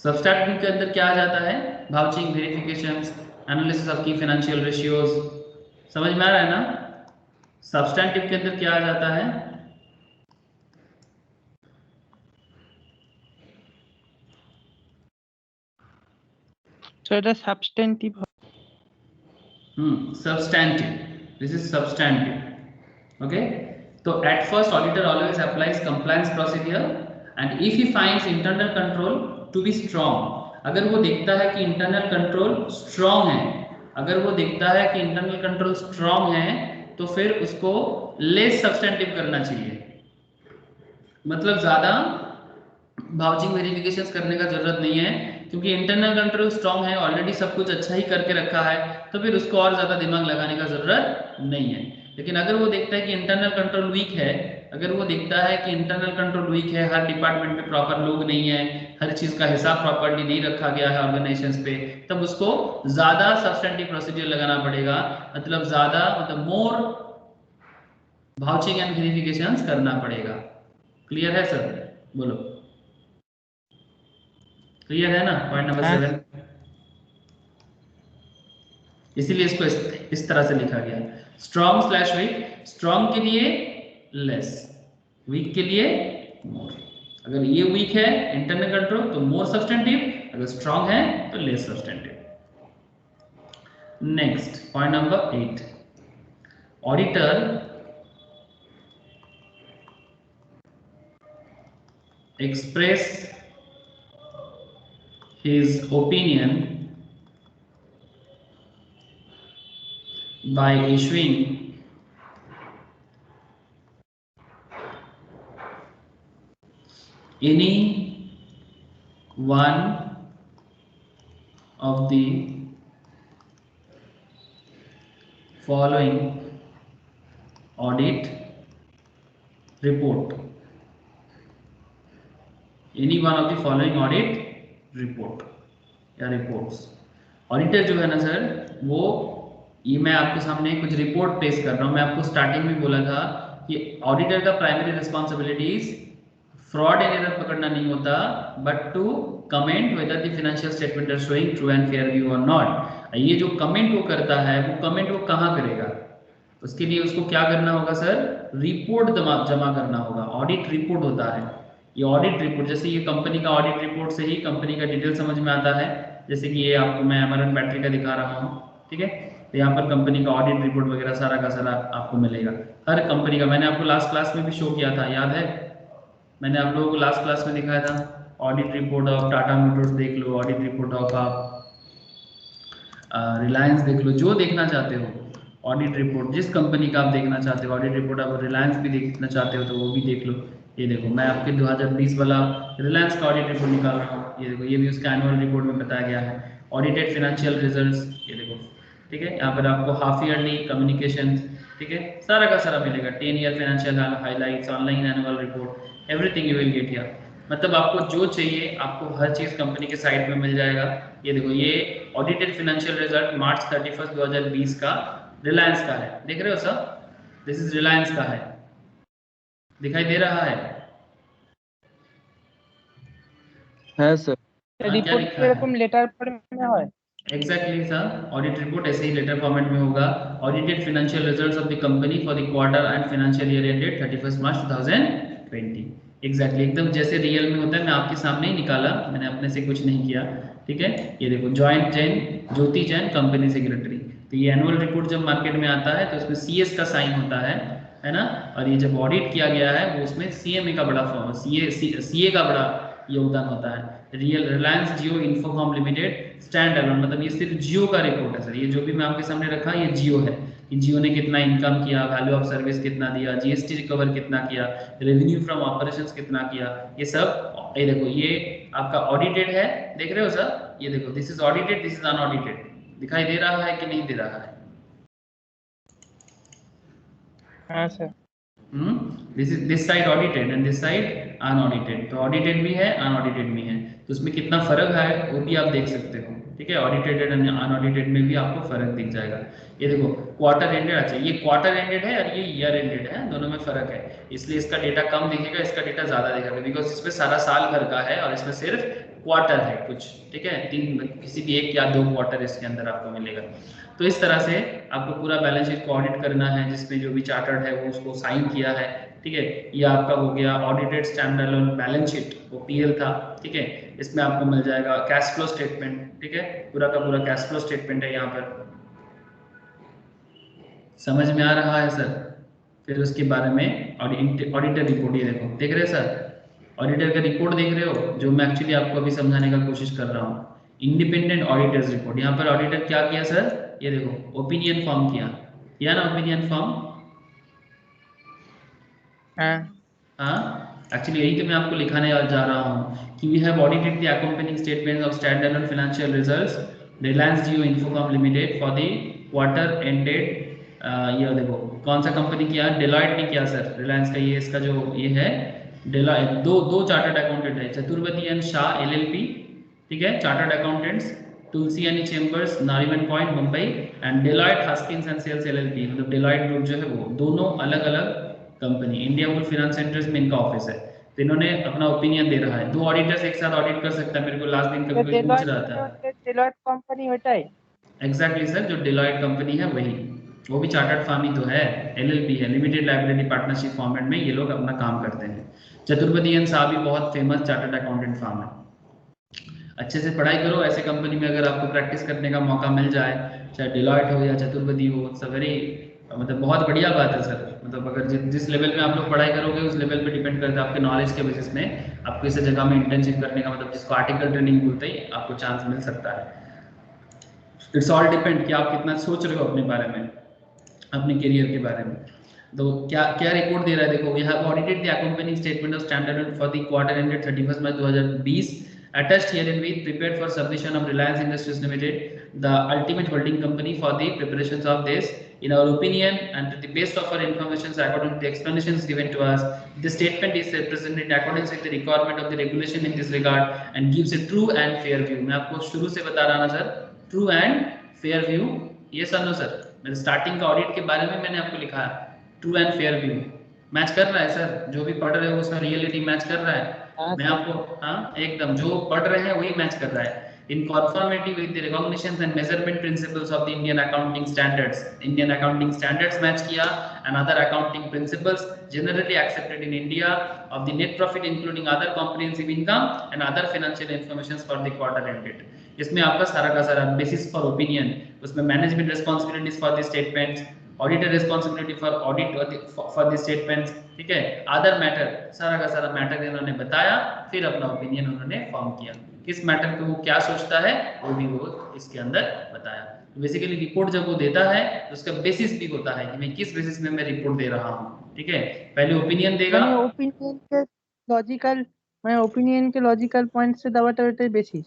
Subtractive के अंदर क्या आ जाता है? वाउचिंग, वेरिफिकेशंस, एनालिसिस ऑफ की फाइनेंशियल रेशियोज। समझ में आ रहा है ना? सब्सट्रैक्टिव के अंदर क्या आ जाता है? তো এটা substantive. substantive, this is substantive, okay? So at first auditor always applies compliance procedure, and if he finds internal control to be strong, अगर वो देखता है कि इंटरनल कंट्रोल स्ट्रॉन्ग है, तो फिर उसको लेस सब्सटेंटिव करना चाहिए, मतलब ज्यादा वाउचिंग वेरिफिकेशंस करने का जरूरत नहीं है, क्योंकि इंटरनल कंट्रोल स्ट्रॉन्ग है, ऑलरेडी सब कुछ अच्छा ही करके रखा है, तो फिर उसको और ज्यादा दिमाग लगाने का जरूरत नहीं है। लेकिन अगर वो देखता है कि इंटरनल कंट्रोल वीक है, हर डिपार्टमेंट में प्रॉपर लोग नहीं है, हर चीज का हिसाब प्रॉपर्ली नहीं रखा गया है ऑर्गेनाइजेशंस पे, तब उसको ज्यादा सब्सटेंटिव प्रोसीजर लगाना पड़ेगा, मतलब मोर वाउचिंग एंड वेरिफिकेशंस करना पड़ेगा। क्लियर है सर? बोलो, क्लियर है ना? पॉइंट नंबर 7, इसीलिए इसको इस तरह से लिखा गया, स्ट्रॉन्ग / वीक। स्ट्रॉन्ग के लिए लेस, वीक के लिए मोर। अगर ये वीक है इंटरनल कंट्रोल तो मोर सब्सटेंटिव, अगर स्ट्रॉन्ग है तो less substantive. Next point number 8, auditor express his opinion by issuing any one of the following audit report, any one of the following audit report या रिपोर्ट्स। ऑडिटर जो है ना sir, वो ये मैं आपके सामने कुछ रिपोर्ट पेश कर रहा हूँ। मैं आपको स्टार्टिंग में बोला था कि ऑडिटर का primary responsibilities fraud and error पकड़ना नहीं होता, but to comment whether the financial statement are showing true and fair view और नॉट। ये जो कमेंट वो करता है, वो कमेंट वो कहाँ करेगा? उसके लिए उसको क्या करना होगा सर? रिपोर्ट जमा करना होगा। ऑडिट रिपोर्ट होता है ये। ऑडिट रिपोर्ट, जैसे ये कंपनी का ऑडिट रिपोर्ट से ही कंपनी का डिटेल समझ में आता है। जैसे कि ये आपको मैं अमरन बैटरी का दिखा रहा हूँ, ठीक है। तो यहाँ पर कंपनी का ऑडिट रिपोर्ट वगैरह सारा का सारा आपको मिलेगा, हर कंपनी का। मैंने आपको लास्ट क्लास में भी शो किया था, याद है? मैंने आप लोगों को लास्ट क्लास में दिखाया था audit report of Tata Motors देख लो, ऑडिट रिपोर्ट ऑफ आप रिलायंस देख लो, जो देखना चाहते हो ऑडिट रिपोर्ट, जिस कंपनी का आप देखना चाहते हो ऑडिट रिपोर्ट, आप रिलायंस भी देखना चाहते हो तो वो भी देख लो। ये देखो मैं आपके 2020 वाला रिलायंस का ऑडिट रिपोर्ट निकाल रहा हूँ। ये देखो, ये भी उसका एनुअल रिपोर्ट में बताया गया है, ऑडिटेड फाइनेंशियल रिजल्ट्स। ये देखो, ठीक है। यहाँ पर आपको हाफ ईयरली कम्युनिकेशन, ठीक है, सारा का सारा मिलेगा। 10 year financial highlights, online annual report, everything you will get here. मतलब आपको जो चाहिए आपको हर चीज कंपनी के साइट में मिल जाएगा। ये देखो, ये ऑडिटेड फाइनेंशियल रिजल्ट मार्च 31 2020 का रिलायंस का है, देख रहे हो सर? दिस इज रिलायंस का है, दिखाई दे रहा है? হ্যাঁ স্যার। क्या রিপোর্ট लिखा এরকম है? লেটার ফর্মে হয়? एग्जैक्टली सर, ऑडिट रिपोर्ट ऐसे ही लेटर फॉर्मेट में होगा। Audited financial results of the company for the quarter and financial year ended 31 March 2020। Exactly एकदम जैसे रियल में होता है। मैं आपके सामने ही निकाला, मैंने अपने से कुछ नहीं किया, ठीक है। ये देखो, जॉइंट जैन, ज्योति जैन कंपनी सेक्रेटरी। तो ये एनुअल रिपोर्ट जब मार्केट में आता है तो उसमें सीएस का साइन होता है ना। और ये जब ऑडिट किया गया है वो उसमें सीएमए का बड़ा सीए का बड़ा योगदान होता है। Real Reliance Jio Infocomm limited stand alone, मतलब ये सिर्फ जियो का रिपोर्ट है सर। ये जो भी मैं आपके सामने रखा ये जियो है कि जियो ने कितना इनकम किया, वैल्यू ऑफ सर्विस कितना दिया, जीएसटी रिकवर कितना किया, रेवेन्यू फ्रॉम ऑपरेशंस कितना किया, ये सब। ये देखो, ये आपका ऑडिटेड है, देख रहे हो सर? ये देखो, this is audited, this is unaudited. दिखाई दे रहा है कि नहीं दे रहा है? हाँ sir. This side audited and this side unaudited. तो ऑडिटेड भी है, अनऑडिटेड भी है, तो उसमें कितना फर्क है वो भी आप देख सकते हो, ठीक है। ऑडिटेड एंड अनऑडिटेड में भी आपको फर्क दिख जाएगा। ये देखो, क्वार्टर एंडेड, अच्छा ये क्वार्टर एंडेड है और ये ईयर एंडेड है, दोनों में फर्क है। इसलिए इसका डेटा कम दिखेगा, इसका डेटा ज्यादा दिखेगा, बिकॉज इसमें सारा साल भर का है और इसमें सिर्फ क्वार्टर है कुछ, ठीक है। किसी भी एक या दो क्वार्टर इसके अंदर आपको मिलेगा। तो इस तरह से आपको पूरा बैलेंस शीट को ऑडिट करना है, जिसमें जो भी चार्टर्ड है वो उसको साइन किया है, ठीक है। ये आपका हो गया audited standard alone balance sheet, वो पीएल था, ठीक है। इसमें आपको मिल जाएगा कैश फ्लो स्टेटमेंट, ठीक है, पूरा का पूरा कैश फ्लो स्टेटमेंट है यहाँ पर। समझ में आ रहा है सर? फिर उसके बारे में ऑडिटर रिपोर्ट, ये देखो, देख रहे हैं सर? ऑडिटर का रिपोर्ट देख रहे हो, जो मैं एक्चुअली आपको अभी समझाने का कोशिश कर रहा हूँ। इंडिपेंडेंट ऑडिटर्स रिपोर्ट, यहाँ पर ऑडिटर क्या किया सर? ये देखो, ओपिनियन फॉर्म किया ना, ओपिनियन फॉर्म। हाँ, एक्चुअली यही तो मैं आपको लिखाने जा रहा हूँ कि we have audited the accompanying statements of standalone financial results Reliance Jio Infocomm limited for the quarter ended. ये देखो, कौन सा कंपनी किया? डेलॉयट ने किया सर, रिलायंस का। ये इसका जो ये है डेलॉयट, दो चार्टर्ड अकाउंटेंट है, चतुर्वेदी एंड शाह एलएलपी, ठीक है, chartered accountants, Tulsiani chambers, Nariman point Mumbai, and Deloitte Haskins and Sells LLP, मतलब डेलॉयट ग्रुप जो है वो, दोनों अलग अलग company, India bull finance centres में इनका ऑफिस है। तो इन्होंने अपना ओपिनियन दे रहा है। दो ऑडिटर्स एक साथ ऑडिट कर सकता है। मेरे को लास्ट दिन कभी कोई पूछ रहा था। डेलॉयट कंपनी ওটাই? एग्जैक्टली सर, जो डेलॉयट कंपनी है वही, वो भी चार्टर्ड फर्म ही तो है, एलएलपी है, लिमिटेड लाइबिलिटी पार्टनरशिप फॉर्मेट में ये लोग अपना काम करते हैं। चतुर्वेदी एंड शाह भी बहुत फेमस चार्टर्ड अकाउंटेंट फर्म है। अच्छे से पढ़ाई करो, ऐसे कंपनी में अगर आपको प्रैक्टिस करने का मौका मिल जाए, चाहे डेलॉयट हो या चतुर्वेदी हो, इट्स वेरी, मतलब बहुत बढ़िया बात है सर। मतलब अगर जिस लेवल में आप लोग पढ़ाई करोगे उस लेवल पे डिपेंड करता है आपके नॉलेज के बेसिस में आपको इस जगह में इंटर्नशिप करने का, मतलब जिसको आर्टिकल ट्रेनिंग बोलते हैं, आपको चांस मिल सकता है। इट्स ऑल डिपेंड कि आप कितना सोच रहे हो अपने बारे में, अपने करियर के बारे में। तो क्या क्या रिपोर्ट दे रहा है? देखो, we have audited the accompanying statement of standard for the quarter ended 31 March 2020 attached herein with prepared for submission of Reliance Industries Limited, the ultimate holding company, for the preparations of this. In our opinion and to the best of our information according to the explanations given to us, the statement is presented in accordance with the requirement of the regulation in this regard and gives a true and fair view. मैं आपको शुरू से बता रहा ना sir, true and fair view, ये sir no sir, मैंने starting का ऑडिट के बारे में मैंने आपको लिखा है true and fair view. Match कर रहा है सर? जो भी पढ़ रहे हो उसका रियलिटी मैच कर रहा है? हाँ मैं सर। आपको, हाँ एकदम जो पढ़ रहे हैं वही मैच कर रहा है। In conformity with the recognitions and measurement principles of the Indian accounting standards, Indian accounting standards match किया and other accounting principles generally accepted in India of the net profit including other comprehensive income and other financial information for the quarter ended। इसमें आपका सारा का सारा basis for opinion, उसमें management responsibilities for the statements, auditor responsibility for audit for the statements, ठीक है, other matter, सारा का सारा मैटर इन्होंने बताया, फिर अपना ओपिनियन उन्होंने फॉर्म किया। किस मैटर पे वो क्या सोचता है वो भी वो इसके अंदर बताया। तो बेसिकली रिपोर्ट जब वो देता है तो उसका बेसिस भी होता है कि मैं किस बेसिस में मैं रिपोर्ट दे रहा हूँ, ठीक है। पहले ओपिनियन देगा, মানে ओपिनियन के लॉजिकल पॉइंट से देওয়াটা ওটাই বেসিস।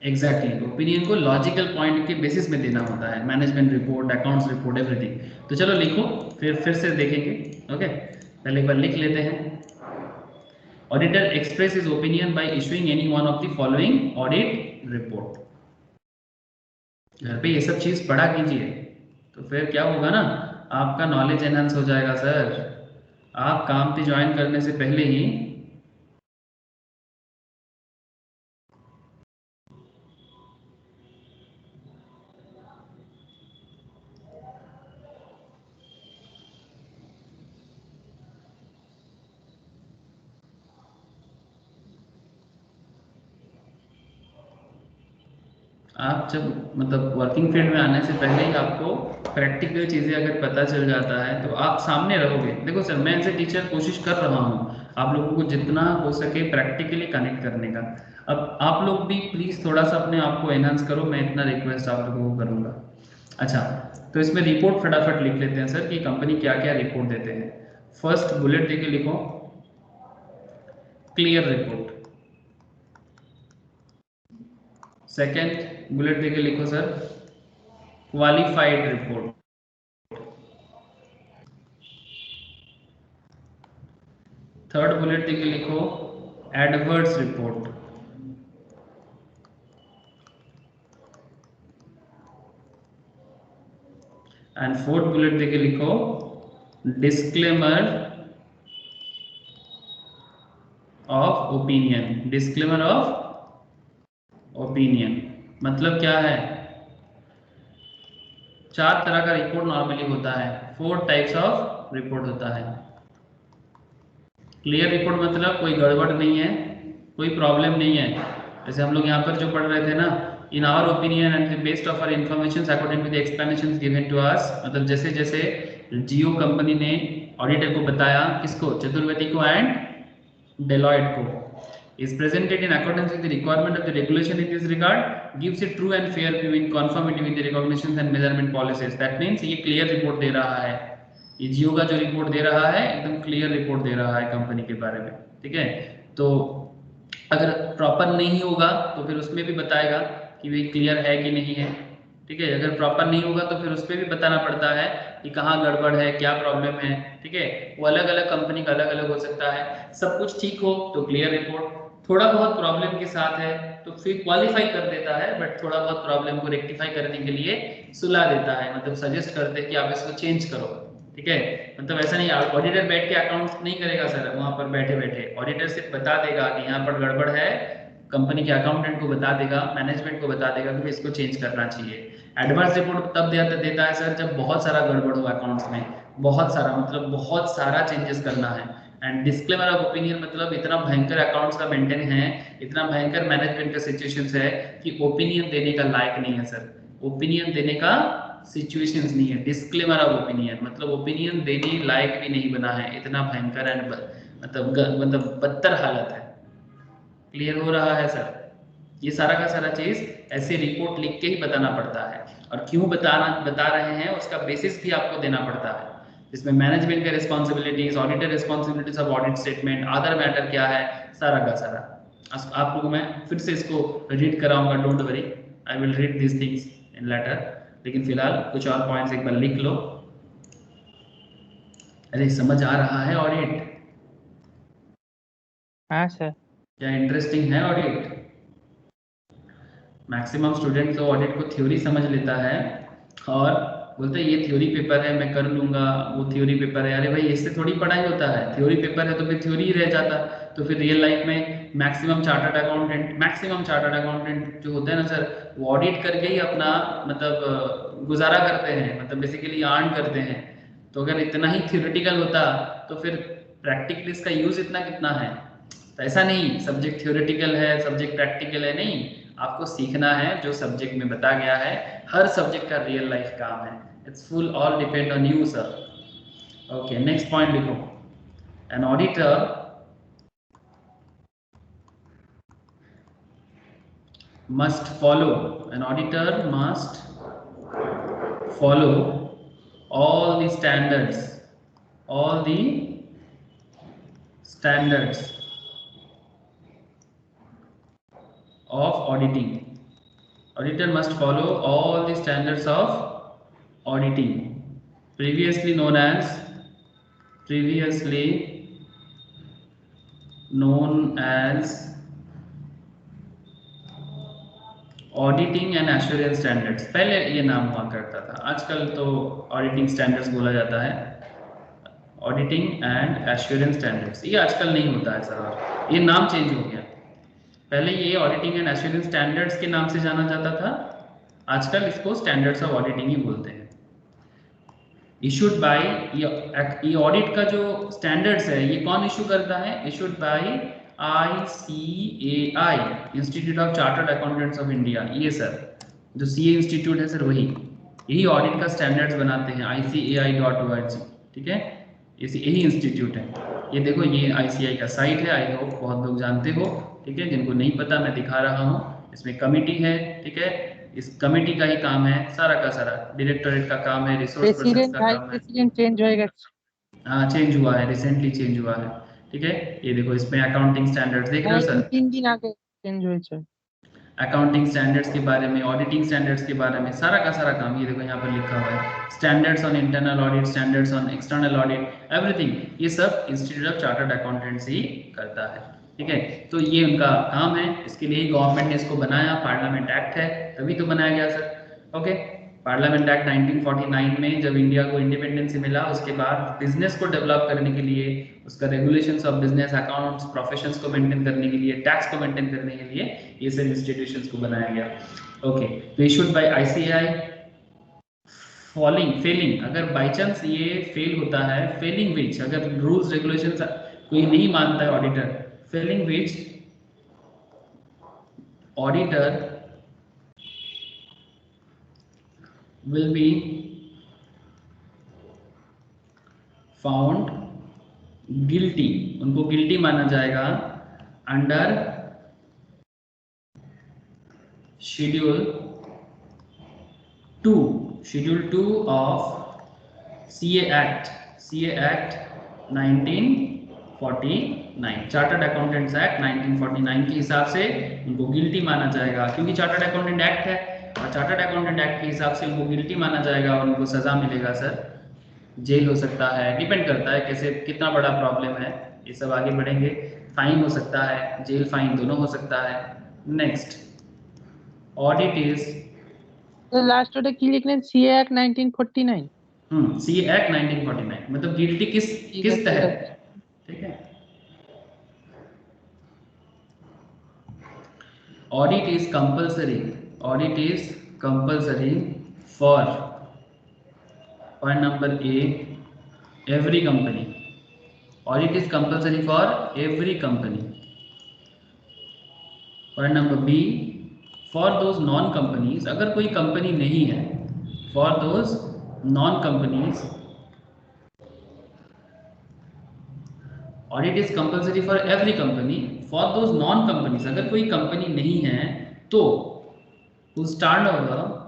एग्जैक्टली ओपिनियन को लॉजिकल पॉइंट के बेसिस में देना होता है, management report, accounts report, everything. तो चलो लिखो, फिर से देखेंगे। ओके, पहले एक बार लिख लेते हैं। Auditor express his opinion by issuing any one of the following audit report. घर पे ये सब चीज पढ़ा कीजिए, तो फिर क्या होगा ना, आपका नॉलेज एनहांस हो जाएगा सर। आप काम पे ज्वाइन करने से पहले ही आप जब मतलब वर्किंग फील्ड में आने से पहले ही आपको प्रैक्टिकल चीज़ें अगर पता चल जाता है तो आप सामने रहोगे। देखो सर, मैं एज ए टीचर कोशिश कर रहा हूँ आप लोगों को जितना हो सके प्रैक्टिकली कनेक्ट करने का। अब आप लोग भी प्लीज़ थोड़ा सा अपने आप को एनहांस करो, मैं इतना रिक्वेस्ट आप लोगों को करूँगा। अच्छा, तो इसमें रिपोर्ट फटाफट लिख लेते हैं सर कि कंपनी क्या क्या रिपोर्ट देते हैं। फर्स्ट बुलेट देके लिखो, क्लियर रिपोर्ट। सेकेंड बुलेट देके लिखो sir, qualified report. Third bullet देके लिखो, adverse report. And fourth bullet देके लिखो, disclaimer of opinion. Disclaimer of opinion मतलब क्या है? 4 तरह का रिपोर्ट नॉर्मली होता है, 4 टाइप्स ऑफ रिपोर्ट होता है। क्लियर रिपोर्ट मतलब कोई गड़बड़ नहीं है, कोई प्रॉब्लम नहीं है। जैसे हम लोग यहाँ पर जो पढ़ रहे थे ना, in our opinion and based of our information according to the explanations given to us, मतलब जैसे जैसे जियो कंपनी ने ऑडिटर को बताया, किसको, चतुर्वेदी को एंड डेलॉयट को, is presented in accordance with the requirement of the regulation in this regard, gives a true and fair view in conformity with the recognitions and measurement policies। that means ये clear report दे रहा है, ये जियो का जो report दे रहा है एकदम clear report दे रहा है कंपनी के बारे में, ठीक है। तो अगर प्रॉपर नहीं होगा तो फिर उसमें भी बताएगा कि वे क्लियर है कि नहीं है, ठीक है। अगर प्रॉपर नहीं होगा तो फिर उस पर भी बताना पड़ता है कि कहाँ गड़बड़ है, क्या प्रॉब्लम है, ठीक है। वो अलग अलग कंपनी का अलग अलग हो सकता है। सब कुछ ठीक हो तो क्लियर रिपोर्ट, थोड़ा बहुत प्रॉब्लम के साथ है तो फिर क्वालिफाई कर देता है, बट थोड़ा बहुत प्रॉब्लम को रेक्टिफाई करने के लिए सुला देता है, मतलब सजेस्ट करते हैं कि आप इसको चेंज करो, ठीक है। मतलब ऐसा नहीं ऑडिटर बैठ के अकाउंट्स नहीं करेगा सर, वहां पर बैठे बैठे ऑडिटर सिर्फ बता देगा कि यहाँ पर गड़बड़ है, कंपनी के अकाउंटेंट को बता देगा, मैनेजमेंट को बता देगा कि इसको चेंज करना चाहिए। एडवांस रिपोर्ट तब देता है सर जब बहुत सारा गड़बड़ हो अकाउंट्स में, बहुत सारा मतलब बहुत सारा चेंजेस करना है। एंड डिस्क्लेमर ऑफ ओपिनियन मतलब इतना भयंकर अकाउंट्स का मेंटेन है, इतना भयंकर मैनेजमेंट का सिचुएशन है कि ओपिनियन देने का लायक नहीं है सर, ओपिनियन देने का सिचुएशंस नहीं है। डिस्क्लेमर ऑफ ओपिनियन मतलब ओपिनियन देने लायक भी नहीं बना है, इतना भयंकर एंड मतलब बदतर हालत है। क्लियर हो रहा है सर? ये सारा का सारा चीज ऐसे रिपोर्ट लिख के ही बताना पड़ता है, और क्यों बता रहे हैं उसका बेसिस भी आपको देना पड़ता है। इसमें मैनेजमेंट का responsibilities, auditor responsibilities of audit statement, other matter क्या है, सारा का सारा। आप लोगों मैं फिर से इसको रीड कराऊंगा, don't worry, I will read this things in letter, लेकिन फिलहाल कुछ और पॉइंट्स एक बार लिख लो। अरे समझ आ रहा है ऑडिट? हाँ सर। क्या इंटरेस्टिंग है ऑडिट? मैक्सिमम स्टूडेंट तो ऑडिट को थ्योरी समझ लेता है और बोलते हैं ये थ्योरी पेपर है, मैं कर लूंगा, वो थ्योरी पेपर है। अरे भाई इससे थोड़ी पढ़ाई होता है, थ्योरी पेपर है तो फिर थ्योरी ही रह जाता। तो फिर रियल लाइफ में मैक्सिमम चार्टर्ड अकाउंटेंट जो होते हैं ना सर, वो ऑडिट करके ही अपना मतलब गुजारा करते हैं, मतलब बेसिकली अर्न करते हैं। तो अगर इतना ही थ्योरेटिकल होता तो फिर प्रैक्टिकल इसका यूज इतना कितना है। तो ऐसा नहीं सब्जेक्ट थ्योरेटिकल है सब्जेक्ट प्रैक्टिकल है, नहीं, आपको सीखना है जो सब्जेक्ट में बता गया है। हर सब्जेक्ट का रियल लाइफ काम है। It's full all depend on you sir. Okay next point लिखो। An auditor must follow an auditor must follow all the standards of auditing. Auditor must follow all the standards of auditing, previously known as auditing and assurance standards. पहले ये नाम हुआ करता था, आजकल तो auditing standards बोला जाता है। ऑडिटिंग एंड एश्योरेंस स्टैंडर्ड्स ये आजकल नहीं होता है सर, ये नाम चेंज हो गया। पहले ये ऑडिटिंग एंड एश्योरेंस स्टैंडर्ड्स के नाम से जाना जाता था, आजकल इसको स्टैंडर्ड्स ऑफ ऑडिटिंग ही बोलते हैं। इशूड बाय, ये ऑडिट का जो स्टैंडर्ड्स है ये कौन इशू करता है? Issued by ICAI, institute of chartered accountants of India. ये सर जो CA इंस्टीट्यूट है सर, वही यही ऑडिट का स्टैंडर्ड्स बनाते हैं, ICAI.org, ठीक है, यही इंस्टीट्यूट है। ये देखो ये ICAI का साइट है, आई होप बहुत लोग जानते हो, ठीक है। जिनको नहीं पता मैं दिखा रहा हूँ, इसमें कमिटी है, ठीक है, इस कमिटी का ही काम है सारा का सारा, डायरेक्टोरेट का काम है, रिसोर्स पर्सन का काम है। प्रेसिडेंट चेंज होएगा। हाँ चेंज हुआ है, रिसेंटली चेंज हुआ है, ठीक है। ये देखो इसमें अकाउंटिंग स्टैंडर्ड्स देख रहे हो सर, 3 दिन आगे चेंज হয়েছে। अकाउंटिंग स्टैंडर्ड्स के बारे में, ऑडिटिंग स्टैंडर्ड्स के बारे में सारा का सारा काम ये देखो यहाँ पर लिखा हुआ है। Standards on internal audit, standards on external audit, everything ये सब इंस्टीट्यूट ऑफ चार्टर्ड अकाउंटेंट्स ही करता है, ठीक है। तो ये उनका काम है, इसके लिए गवर्नमेंट ने इसको बनाया, पार्लियामेंट एक्ट है तभी तो बनाया गया सर। ओके, पार्लियामेंट एक्ट 1949 में जब इंडिया को इंडिपेंडेंस मिला, उसके बाद बिजनेस को डेवलप करने के लिए, उसका regulations of business, accounts, professions को मेंटेन करने के लिए, टैक्स को मेंटेन करने के लिए ये सब इंस्टीट्यूशंस को बनाया गया। ओके, तो इशूड बाय ICAI। फेलिंग, अगर बाय चांस ये फेल होता है, फेलिंग विच, अगर रूल्स रेगुलेशंस कोई नहीं मानता है auditor, Fehling which auditor will be found guilty, उनको गिल्टी माना जाएगा under schedule 2 of CA act 1949, chartered accountants act 1949 के हिसाब से उनको गिल्टी माना जाएगा, क्योंकि चार्टर्ड अकाउंटेंट एक्ट है और चार्टर्ड अकाउंटेंट एक्ट के हिसाब से उनको गिल्टी माना जाएगा और उनको सजा मिलेगा सर, जेल हो सकता है, डिपेंड करता है कैसे कितना बड़ा प्रॉब्लम है, ये सब आगे बढ़ेंगे। फाइन हो सकता है, जेल फाइन दोनों हो सकता है। नेक्स्ट, ऑडिट इज, तो लास्ट ओटा की लिखलेন CA एक्ट 1949। CA एक्ट 1949 मतलब गिल्टी किस तहत, ठीक है। Audit is compulsory for, point number A, every company. Audit is compulsory for every company. Point number B, for those non companies, अगर कोई कंपनी नहीं है, for those non companies, audit is compulsory for every company. For those non companies, अगर कोई company नहीं है तो whose turnover,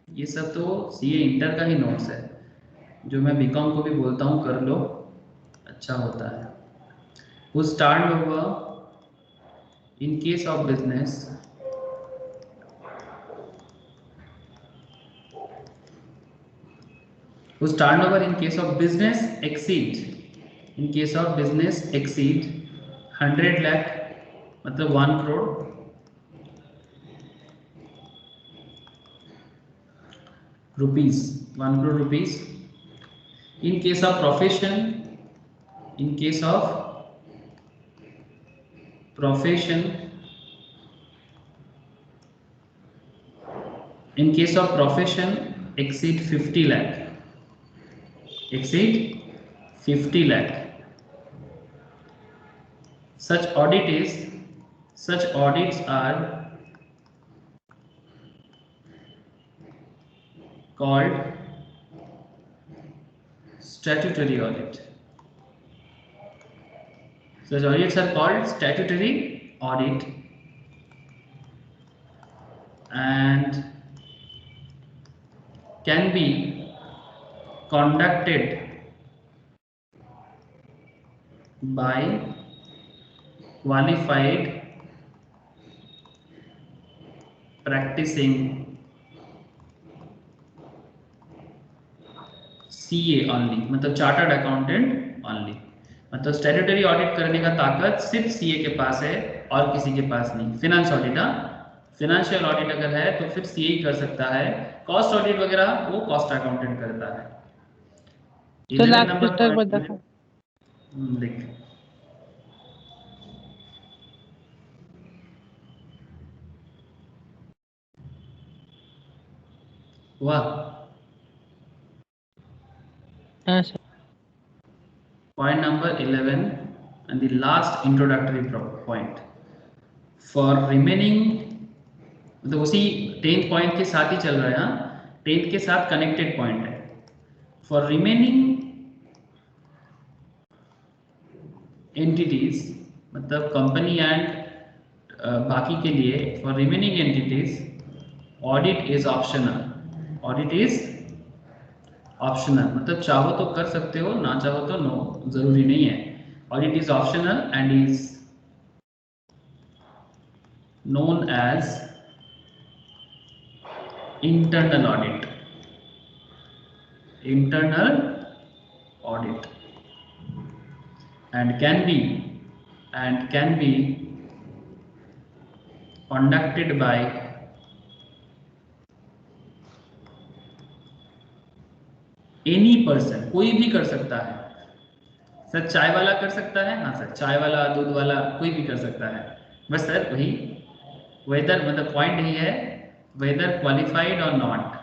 ये सब तो CA इंटर का ही नोट्स है, जो मैं BCom को भी बोलता हूँ कर लो, अच्छा होता है। whose turnover in case of business exceed 100 lakh, मतलब 1 crore rupees, 1 crore rupees. In case of profession, in case of profession, in case of profession exceed 50 lakh, exceed 50 lakh. Such audits are called statutory audit. Such audits are called statutory audit and can be conducted by qualified practicing CA only, मतलब chartered accountant only. मतलब statutory audit करने का ताकत सिर्फ CA के पास है और किसी के पास नहीं। फिनेंस ऑडिट, फिनेंशियल ऑडिट अगर है तो फिर सीए ही कर सकता है। कॉस्ट ऑडिट वगैरह वो कॉस्ट अकाउंटेंट करता है। 11 नंबर देख, वाह। Point number 11 and the last introductory point for remaining, मतलब उसी 10th point के साथ ही चल रहा है। हाँ, 10th के साथ कनेक्टेड पॉइंट है। For remaining entities, मतलब कंपनी एंड बाकी के लिए, for remaining entities audit is optional. Audit is optional, मतलब चाहो तो कर सकते हो, ना चाहो तो नो, जरूरी नहीं है। Audit is optional and is known as internal audit. Internal audit and can be conducted by any person, कोई भी कर सकता है। सर चाय वाला कर सकता है? हाँ सर, चाय वाला, दूध वाला, कोई भी कर सकता है। बस सर वही वेदर, मतलब पॉइंट यही है वेदर क्वालिफाइड और नॉट।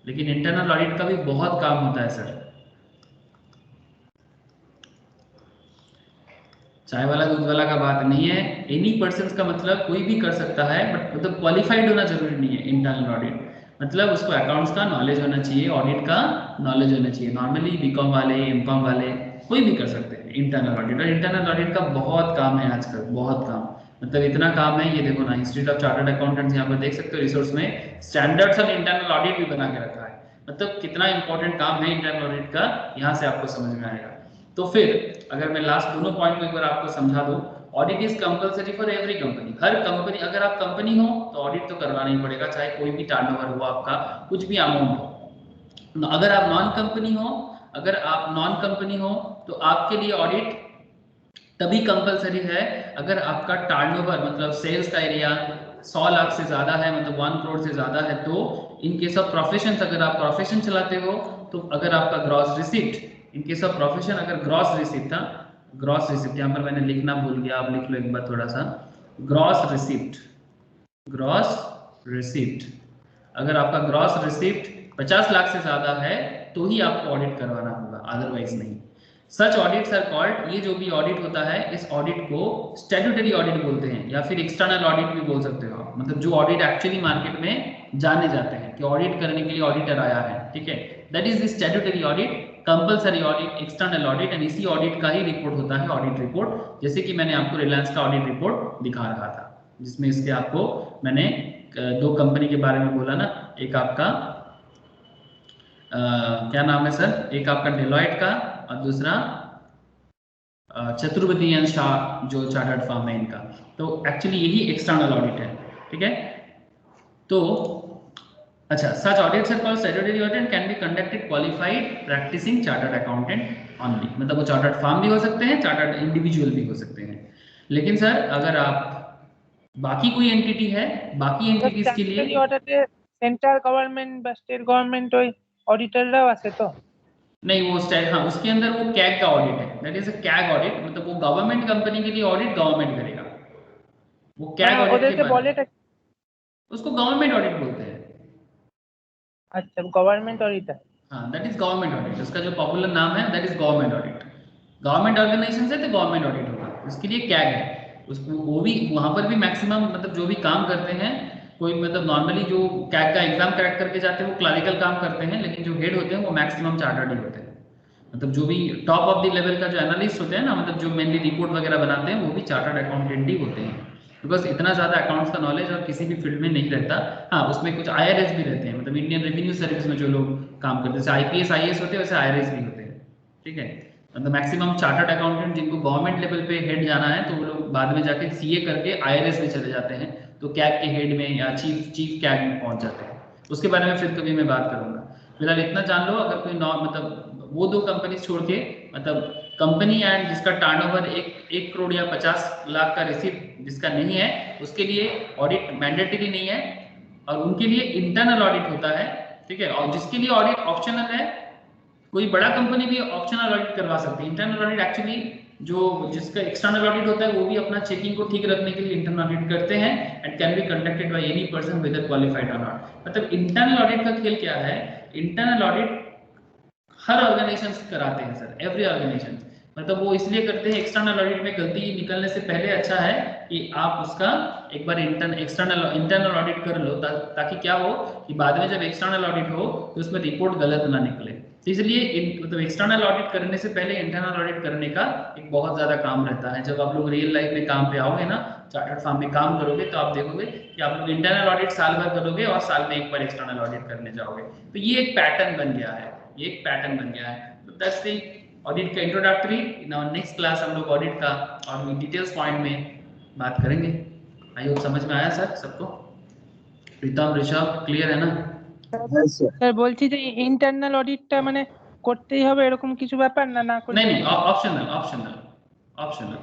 लेकिन इंटरनल ऑडिट का भी बहुत काम होता है सर। चाय वाला दूध वाला का बात नहीं है, एनी पर्सन का मतलब कोई भी कर सकता है, बट मतलब क्वालिफाइड होना जरूरी नहीं है। इंटरनल ऑडिट मतलब उसको अकाउंट्स का नॉलेज होना चाहिए, ऑडिट का नॉलेज होना चाहिए। नॉर्मली बीकॉम वाले, एमकॉम वाले कोई भी कर सकते हैं इंटरनल ऑडिट। और इंटरनल ऑडिट का बहुत काम है आजकल, बहुत काम, मतलब इतना काम है, ये देखो ना, इंस्टीट्यूट ऑफ चार्टर्ड अकाउंटेंट्स यहाँ पर देख सकते हो रिसोर्स में स्टैंडर्ड्स ऑन इंटरनल ऑडिट भी बना के रखा है। मतलब कितना इंपॉर्टेंट काम है इंटरनल ऑडिट का, यहाँ से आपको समझ में आएगा। तो फिर अगर मैं लास्ट दोनों पॉइंट को एक बार आपको समझा दूं, audit is compulsory for every company. Her company, अगर आप कंपनी हो तो ऑडिट तो करवाना ही पड़ेगा, चाहे कोई भी टर्नओवर हो आपका, कुछ भी अमाउंट हो। अगर आप नॉन कंपनी हो, अगर आप नॉन कंपनी हो तो आपके लिए ऑडिट तभी कंपलसरी है अगर आपका टर्नओवर, मतलब सेल्स का एरिया 100 लाख से ज्यादा है, मतलब 1 करोड़ से ज्यादा है। तो इन केस ऑफ प्रोफेशन, अगर आप प्रोफेशन चलाते हो तो अगर आपका gross receipt, in case of profession अगर ग्रॉस रिसिप्ट था, ग्रॉस रिसिप्ट यहाँ पर मैंने लिखना भूल गया, आप लिख लो एक बार थोड़ा सा। ग्रॉस रिसिप्ट, ग्रॉस रिसिप्ट, अगर आपका ग्रॉस रिसिप्ट 50 लाख से ज्यादा है तो ही आपको ऑडिट करवाना होगा, अदरवाइज नहीं। सच ऑडिट्स आर कॉल्ड, ये जो भी ऑडिट होता है इस ऑडिट को स्टैट्यूटरी ऑडिट बोलते हैं, या फिर एक्सटर्नल ऑडिट भी बोल सकते हो आप। मतलब जो ऑडिट एक्चुअली मार्केट में जाने जाते हैं कि ऑडिट करने के लिए ऑडिटर आया है, ठीक है, that is the statutory audit, compulsory audit, external audit. And इसी ऑडिट का ही रिपोर्ट होता है ऑडिट रिपोर्ट, जैसे कि मैंने आपको रिलायंस का ऑडिट रिपोर्ट दिखा रहा था, जिसमें इसके आपको मैंने 2 कंपनी के बारे में बोला ना, एक आपका क्या नाम है सर, एक आपका डेलॉयट का और दूसरा चतुर्वेदी एंड शाह जो चार्टर्ड फर्म है इनका। तो एक्चुअली यही एक्सटर्नल ऑडिट है, ठीक है। तो अच्छा, such audits are called statutory audit can be conducted qualified practising chartered accountant only. मतलब वो चार्टर्ड फर्म भी हो सकते हैं, चार्टर्ड इंडिविजुअल भी हो सकते हैं। लेकिन सर अगर आप बाकी कोई एंटिटी है, बाकी एंटिटीज के लिए সেন্ট্রাল গভর্নমেন্ট বা স্টেট গভর্নমেন্ট ওই অডিটররাও আছে তো? नहीं वो स्टेट, हाँ उसके अंदर वो कैग का ऑडिट है, that is a CAG audit, मतलब वो गवर्नमेंट कंपनी के लिए ऑडिट गवर्नमेंट करेगा, वो कैग মানে ऑडिट के ওদেরকে बारे में, বলেটা उसको गवर्नमेंट ऑडिट बोलते हैं। আচ্ছা গভর্নমেন্ট অডিটর। हाँ दैट इज गवर्नमेंट ऑडिट, उसका जो पॉपुलर नाम है that is government audit. Government organisation से तो गवर्नमेंट ऑडिट होगा, उसके लिए कैग है। उसको वो भी वहाँ पर भी मैक्सिमम मतलब जो भी काम करते हैं, कोई मतलब नॉर्मली जो कैग का एग्जाम क्रैक करके जाते हैं वो क्लरिकल काम करते हैं, लेकिन जो हेड होते हैं वो मैक्सिमम चार्टर्ड ही होते हैं। मतलब जो भी टॉप ऑफ द लेवल का जो एनालिस्ट होते हैं ना, मतलब जो मेनली रिपोर्ट वगैरह बनाते हैं वो भी चार्टर्ड अकाउंटेंट ही होते हैं, बिकॉज इतना ज़्यादा अकाउंट्स का नॉलेज और किसी भी फील्ड में नहीं रहता। हाँ उसमें कुछ IRS भी रहते हैं, मतलब इंडियन रेवेन्यू सर्विस में जो लोग काम करते हैं, जैसे IPS IAS होते हैं वैसे IRS भी होते हैं, ठीक है। मतलब मैक्सिमम चार्टर्ड अकाउंटेंट जिनको गवर्नमेंट लेवल पे हेड जाना है तो वो लोग बाद में जाके CA करके IRS में चले जाते हैं, तो कैग के हेड में या चीफ कैग में पहुंच जाते हैं। उसके बारे में फिर कभी मैं बात करूंगा, फिलहाल इतना जान लो। अगर कोई मतलब वो दो कंपनी छोड़ के, मतलब कंपनी एंड जिसका टर्नओवर 1 करोड़ या 50 लाख का रिसीव जिसका नहीं है, उसके लिए ऑडिट मैंडेटरी नहीं है, और उनके लिए इंटरनल ऑडिट होता है, ठीक है। और जिसके लिए ऑडिट ऑप्शनल है, कोई बड़ा कंपनी भी ऑप्शनल ऑडिट करवा सकती है। इंटरनल ऑडिट एक्चुअली जो जिसका एक्सटर्नल ऑडिट होता है वो भी अपना चेकिंग को ठीक रखने के लिए इंटरनल ऑडिट करते हैं, and can be conducted by any person whether qualified और नॉट। मतलब इंटरनल ऑडिट का खेल क्या है, इंटरनल ऑडिट हर ऑर्गेनाइजेशन कराते हैं सर, एवरी ऑर्गेनाइजेशन। मतलब वो इसलिए करते हैं, एक्सटर्नल ऑडिट में गलती निकलने से पहले अच्छा है कि आप उसका एक बार इंटरनल ऑडिट कर लो, ताकि क्या हो कि बाद में जब एक्सटर्नल ऑडिट हो तो उसमें रिपोर्ट गलत ना निकले। तो इसलिए मतलब एक्सटर्नल ऑडिट करने से पहले इंटरनल ऑडिट करने का एक बहुत ज्यादा काम रहता है। जब आप लोग रियल लाइफ में काम पे आओगे ना, चार्टर्ड फर्म में काम करोगे, तो आप देखोगे कि आप लोग इंटरनल ऑडिट साल भर करोगे और साल में एक बार एक्सटर्नल ऑडिट करने जाओगे। तो ये एक पैटर्न बन गया है, ये एक पैटर्न बन गया है। तो दैट्स द ऑडिट का introductory. In our next class हम लोग ऑडिट का और डिटेल्स पॉइंट में बात करेंगे। आई होप समझ में आया सर सबको। प्रीतम ऋषभ क्लियर है ना? স্যার বলছি যে ইন্টারনাল অডিটটা মানে করতেই হবে এরকম কিছু ব্যাপার না, না করলে? नहीं ऑप्शनल ऑप्शनल ऑप्शनल,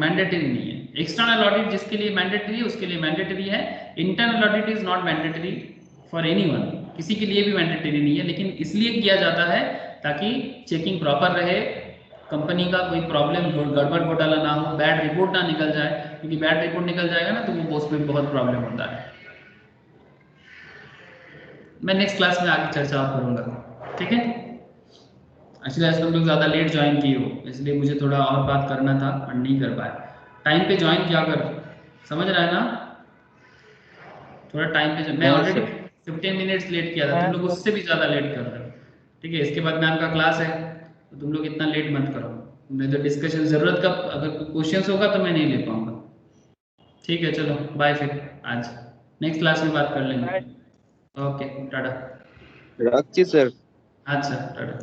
मैंडेटरी नहीं है। एक्सटर्नल ऑडिट जिसके लिए मैंडेटरी है उसके लिए मैंडेटरी है। Internal audit is not mandatory for anyone, किसी के लिए भी मैंडेटरी नहीं है, लेकिन इसलिए किया जाता है ताकि चेकिंग प्रॉपर रहे, कंपनी का कोई प्रॉब्लम गड़बड़ घोटाला ना हो, बैड रिपोर्ट ना निकल जाए, क्योंकि बैड रिपोर्ट निकल जाएगा ना तो वो उसमें बहुत प्रॉब्लम होता है। मैं नेक्स्ट क्लास में आगे चर्चा और करूंगा, ठीक है। एक्चुअली आज तुम लोग ज़्यादा लेट ज्वाइन किए हो, इसलिए मुझे थोड़ा और बात करना था और नहीं कर पाया। टाइम पे ज्वाइन किया कर, समझ रहा है ना? थोड़ा टाइम पे मैं ऑलरेडी 15 मिनट्स लेट किया था, तुम लोग उससे भी ज़्यादा लेट कर रहे हो, ठीक है। इसके बाद मैम का क्लास है तो तुम लोग इतना लेट मत करो, नहीं तो डिस्कशन ज़रूरत का अगर क्वेश्चंस होगा तो मैं नहीं ले पाऊंगा, ठीक है। चलो बाय, फिर आज नेक्स्ट क्लास में बात कर लेंगे। ओके टाटा। রাখছি স্যার। अच्छा टाटा।